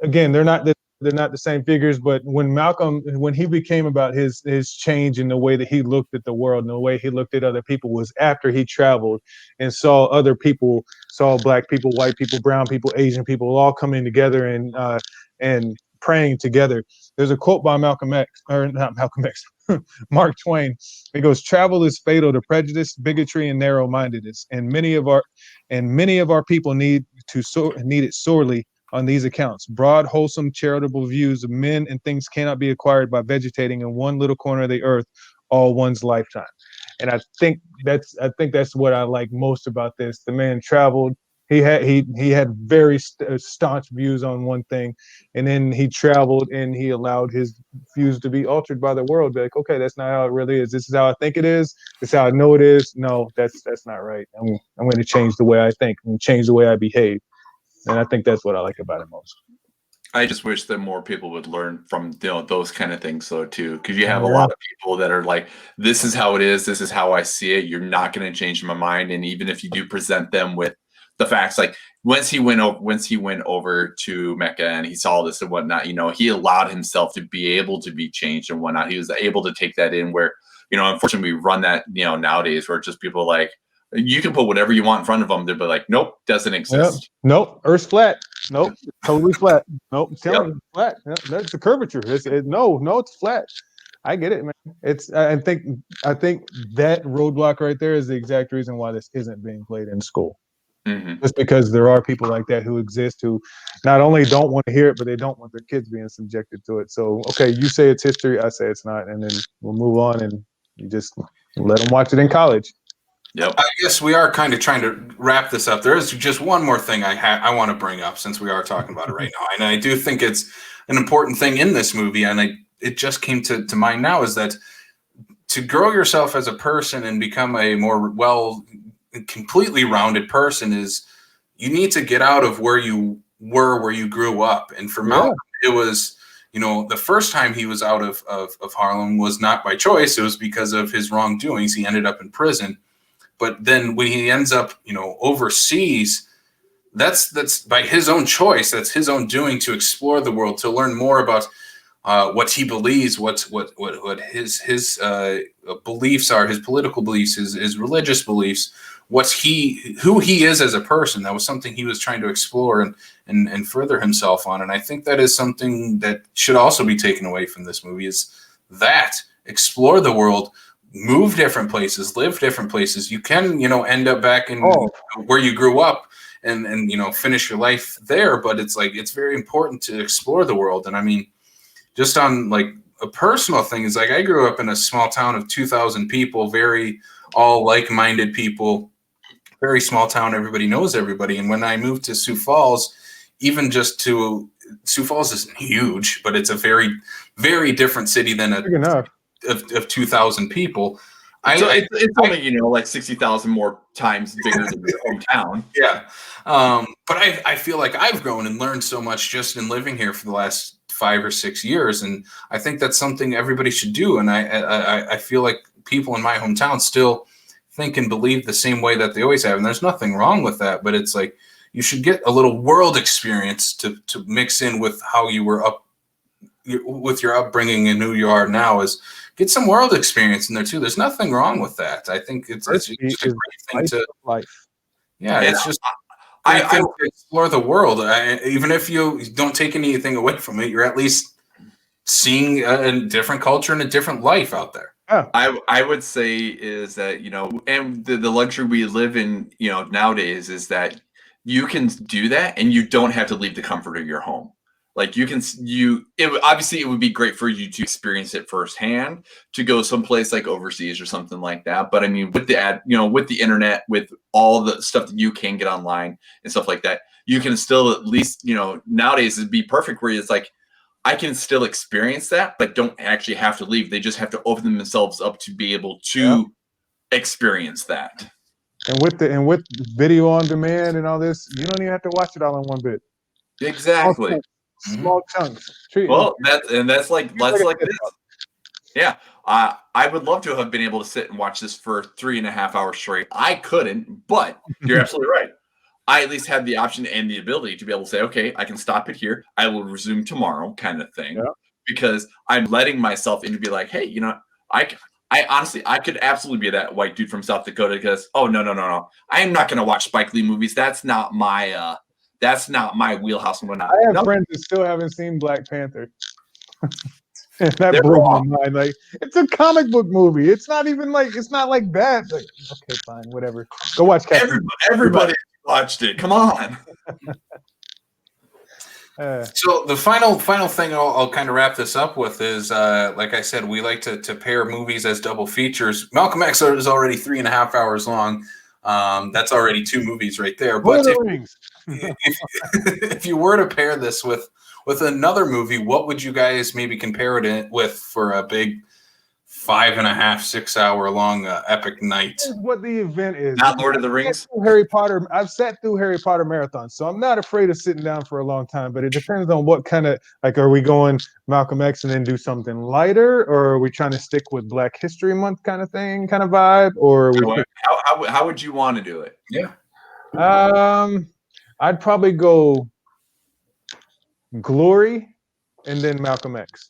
again, they're not the same figures, but when he became about his change in the way that he looked at the world and the way he looked at other people was after he traveled and saw other people, saw black people, white people, brown people, Asian people all coming together and praying together. There's a quote by Mark Twain. It goes, "Travel is fatal to prejudice, bigotry, and narrow-mindedness, and many of our people need it sorely on these accounts. Broad, wholesome, charitable views of men and things cannot be acquired by vegetating in one little corner of the earth all one's lifetime." And I think that's what I like most about this. The man traveled. He had very staunch views on one thing, and then he traveled and he allowed his views to be altered by the world. Be like, okay, that's not how it really is. This is how I think it is. This is how I know it is. No, that's not right. I'm going to change the way I think and change the way I behave. And I think that's what I like about it most. I just wish that more people would learn from those kind of things, though, too, because you have a Yeah. lot of people that are like, "This is how it is. This is how I see it. You're not going to change my mind." And even if you do present them with the facts, like once he went over to Mecca and he saw this and whatnot, he allowed himself to be able to be changed and whatnot. He was able to take that in. Where unfortunately, we run that nowadays, where just people like you can put whatever you want in front of them, they'll be like, "Nope, doesn't exist." Yep. Nope, Earth's flat. Nope, totally flat. Nope, I'm telling Yep. you, it's flat. Yep, that's the curvature. No, it's flat. I get it, man. I think that roadblock right there is the exact reason why this isn't being played in school. Mm-hmm. Just because there are people like that who exist who not only don't want to hear it, but they don't want their kids being subjected to it. So, okay, you say it's history, I say it's not, and then we'll move on and you just let them watch it in college. Yep. I guess we are kind of trying to wrap this up. There is just one more thing I want to bring up since we are talking about it right now, and I do think it's an important thing in this movie, and it just came to mind now, is that to grow yourself as a person and become a more completely rounded person is you need to get out of where you grew up. And for Malcolm, it was, the first time he was out of Harlem was not by choice. It was because of his wrongdoings. He ended up in prison. But then when he ends up, overseas, that's by his own choice. That's his own doing to explore the world, to learn more about what he believes, what his beliefs are, his political beliefs, his religious beliefs, who he is as a person. That was something he was trying to explore and further himself on. And I think that is something that should also be taken away from this movie, is that explore the world, move different places, live different places. You can, end up back in where you grew up and finish your life there. But it's like, it's very important to explore the world. And I mean, just on like a personal thing, is like I grew up in a small town of 2,000 people, very all like-minded people, very small town. Everybody knows everybody. And when I moved to Sioux Falls, Sioux Falls isn't huge, but it's a very, very different city than of 2,000 people. It's only like 60,000 more times bigger than your hometown. Yeah, but I feel like I've grown and learned so much just in living here for the last 5 or 6 years, and I think that's something everybody should do. And I feel like people in my hometown still think and believe the same way that they always have, and there's nothing wrong with that. But it's like you should get a little world experience to mix in with how you were up with your upbringing and who you are now. Is get some world experience in there too. There's nothing wrong with that. I think it's just a great thing to life. Yeah, it's just I explore the world. Even if you don't take anything away from it, you're at least seeing a different culture and a different life out there. Yeah. I would say is that, and the luxury we live in, nowadays is that you can do that and you don't have to leave the comfort of your home. Like obviously it would be great for you to experience it firsthand, to go someplace like overseas or something like that. But I mean, with the internet, with all the stuff that you can get online and stuff like that, you can still at least, nowadays it'd be perfect where it's like, I can still experience that, but don't actually have to leave. They just have to open themselves up to be able to experience that. And with video on demand and all this, you don't even have to watch it all in one bit. Exactly. Small chunks. Well, that's like this. Yeah. I would love to have been able to sit and watch this for 3.5 hours straight. I couldn't, but you're absolutely right. I at least have the option and the ability to be able to say, okay, I can stop it here. I will resume tomorrow, kind of thing, because I'm letting myself in to be like, hey, I honestly, I could absolutely be that white dude from South Dakota because, no. I am not going to watch Spike Lee movies. That's not my wheelhouse and whatnot. I have friends that still haven't seen Black Panther. And that blew my mind. Like, it's a comic book movie. It's not even like, it's not like that. Like, okay, fine, whatever. Go watch Captain. Everybody watched it. Come on. So the final thing I'll kind of wrap this up with is, like I said, we like to pair movies as double features. Malcolm X is already 3.5 hours long. That's already 2 movies right there. But if you were to pair this with another movie, what would you guys maybe compare it with for a big 5.5, 6 hour long epic night. Here's what the event is. Not Lord of the Rings. Harry Potter. I've sat through Harry Potter marathons, so I'm not afraid of sitting down for a long time. But it depends on what kind of like. Are we going Malcolm X and then do something lighter, or are we trying to stick with Black History Month kind of thing, kind of vibe, or are we? How would you want to do it? Yeah. I'd probably go Glory and then Malcolm X.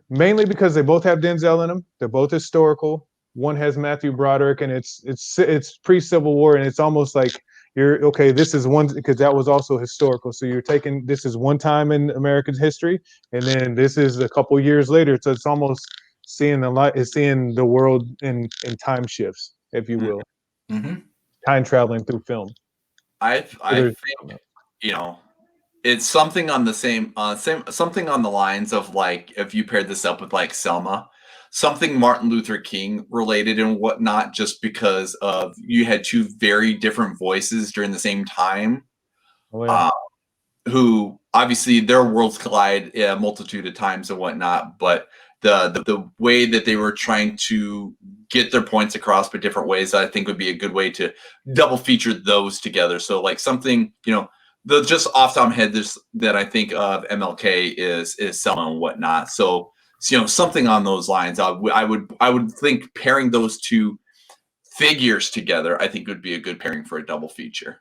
Mainly because they both have Denzel in them. They're both historical. One has Matthew Broderick, and it's pre-Civil War, and it's almost like you're okay. This is one because that was also historical. So you're taking this is one time in American history, and then this is a couple years later. So it's almost seeing the light, is seeing the world in time shifts, if you will, time traveling through film. I think it's something on the something on the lines of like if you paired this up with like Selma, something Martin Luther King related and whatnot, just because of you had two very different voices during the same time, who obviously their worlds collide a multitude of times and whatnot, but the way that they were trying to get their points across but different ways, I think would be a good way to double feature those together. So like something, the just off the top of my head that I think of MLK is Selma and whatnot. So something on those lines. I would think pairing those two figures together, I think would be a good pairing for a double feature.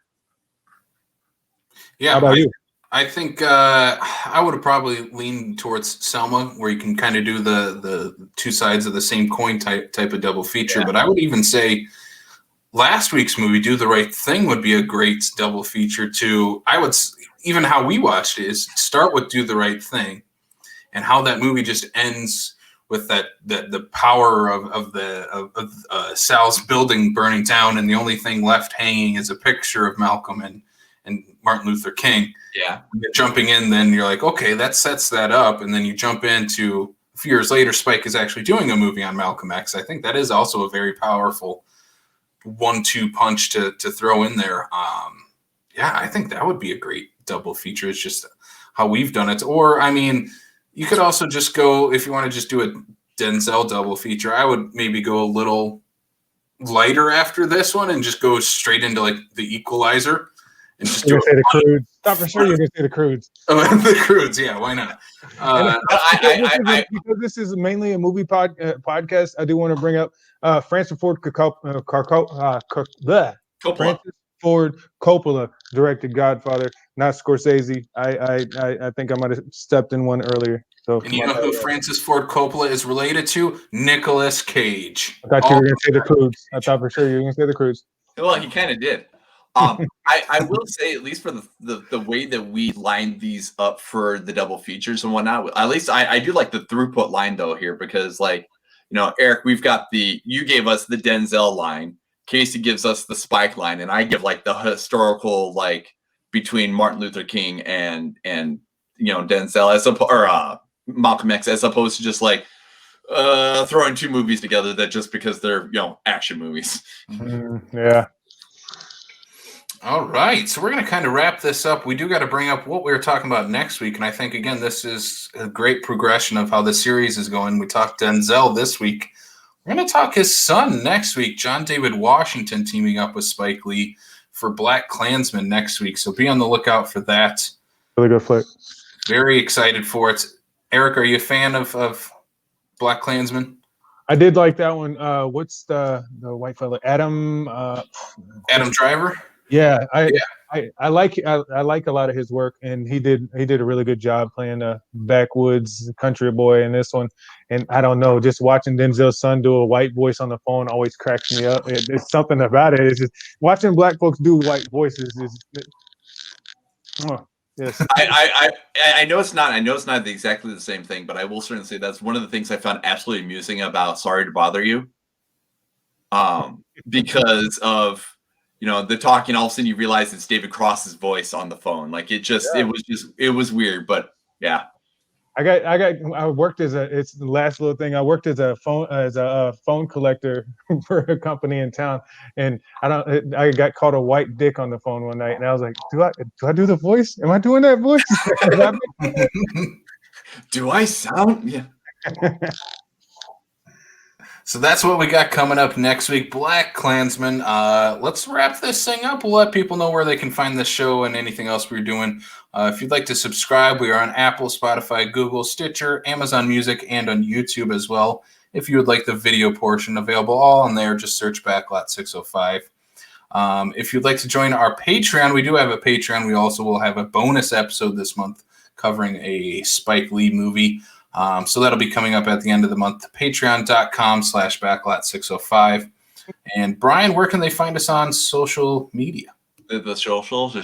Yeah, how about you? I think I would have probably leaned towards Selma, where you can kind of do the two sides of the same coin type of double feature. Yeah. But I would even say last week's movie, Do the Right Thing, would be a great double feature too. I would even how we watched it is start with Do the Right Thing, and how that movie just ends with the power of Sal's building burning down, and the only thing left hanging is a picture of Malcolm and Martin Luther King. Yeah. You're jumping in, then you're like, okay, that sets that up, and then you jump into a few years later, Spike is actually doing a movie on Malcolm X. I think that is also a very powerful 1-2 punch to throw in there. Yeah, I think that would be a great double feature. It's just how we've done it. Or, I mean, you could also just go, if you want to just do a Denzel double feature, I would maybe go a little lighter after this one and just go straight into like The Equalizer. And just you're gonna say the Croods. Thought for sure you're gonna say the Croods. The Croods, yeah, why not? Because this is mainly a movie podcast, I do want to bring up Francis Ford Coppola directed Godfather, not Scorsese. I think I might have stepped in one earlier. So, and you know who Francis Ford Coppola is related to? Nicolas Cage. I thought you were gonna say the Croods. I thought for sure you were gonna say the Croods. Well, he kind of did. I will say, at least for the way that we lined these up for the double features and whatnot, at least I do like the throughput line though here, because like, Eric, we've got you gave us the Denzel line, Casey gives us the Spike line, and I give like the historical, like between Martin Luther King and Denzel or Malcolm X, as opposed to just like throwing two movies together that just because they're action movies. Yeah. All right, so we're going to kind of wrap this up. We do got to bring up what we were talking about next week, and I think, again, this is a great progression of how the series is going. We talked Denzel this week. We're going to talk his son next week, John David Washington, teaming up with Spike Lee for Black Klansman next week, so be on the lookout for that. Really good flick. Very excited for it. Eric, are you a fan of Black Klansman? I did like that one. What's the white fella? Adam Driver? Yeah, I like a lot of his work, and he did a really good job playing a backwoods country boy in this one. And I don't know, just watching Denzel's son do a white voice on the phone always cracks me up. It's something about it. It's just watching black folks do white voices yes. I know it's not exactly the same thing, but I will certainly say that's one of the things I found absolutely amusing about Sorry to Bother You. Because of the talking, all of a sudden you realize it's David Cross's voice on the phone. Like it was weird, but yeah. I worked it's the last little thing. I worked as a phone collector for a company in town, and I got called a white dick on the phone one night, and I was like, do I do the voice? Am I doing that voice? Do I sound? Yeah. So that's what we got coming up next week. Black Klansman. Let's wrap this thing up. We'll let people know where they can find the show and anything else we're doing. If you'd like to subscribe, we are on Apple, Spotify, Google, Stitcher, Amazon Music, and on YouTube as well. If you would like the video portion, available all on there, just search Backlot 605. If you'd like to join our Patreon, we do have a Patreon. We also will have a bonus episode this month covering a Spike Lee movie. So that'll be coming up at the end of the month. Patreon.com/Backlot605. And Brian, where can they find us on social media? The socials.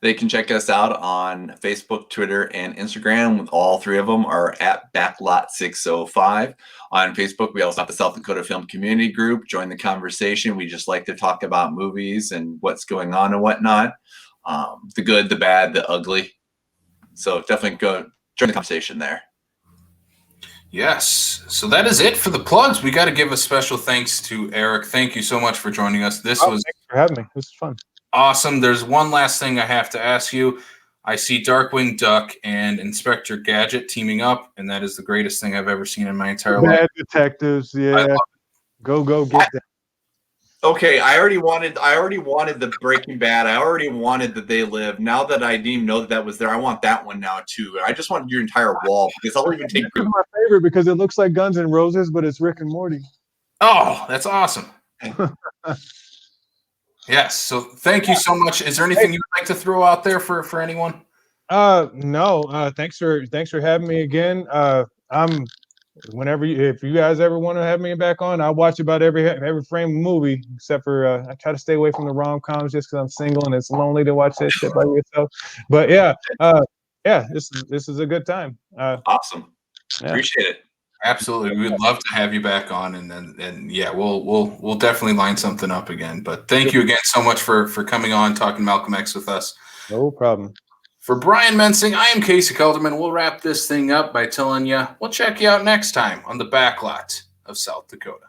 They can check us out on Facebook, Twitter, and Instagram. All three of them are at Backlot605. On Facebook, we also have the South Dakota Film Community Group. Join the conversation. We just like to talk about movies and what's going on and whatnot. The good, the bad, the ugly. So definitely go join the conversation there. Yes. So that is it for the plugs. We got to give a special thanks to Eric. Thank you so much for joining us. Thanks for having me. This is fun. Awesome. There's one last thing I have to ask you. I see Darkwing Duck and Inspector Gadget teaming up, and that is the greatest thing I've ever seen in my entire life. Bad detectives, yeah. Go get that. Okay, I already wanted the Breaking Bad. I already wanted that They Live. Now that I didn't know that was there, I want that one now too. I just want your entire wall because I'll even take. This is my favorite because it looks like Guns N' Roses, but it's Rick and Morty. Oh, that's awesome. Yes. So thank you so much. Is there anything you'd like to throw out there for anyone? No. Thanks for having me again. If you guys ever want to have me back on, I'll watch about every frame of movie except for I try to stay away from the rom-coms just because I'm single and it's lonely to watch that shit by yourself. But this is a good time. Awesome. Yeah. Appreciate it. Absolutely. We'd love to have you back on, and we'll definitely line something up again. But thank you again so much for coming on, talking Malcolm X with us. No problem. For Brian Mensing, I am Casey Calderman. We'll wrap this thing up by telling you we'll check you out next time on the Backlot of South Dakota.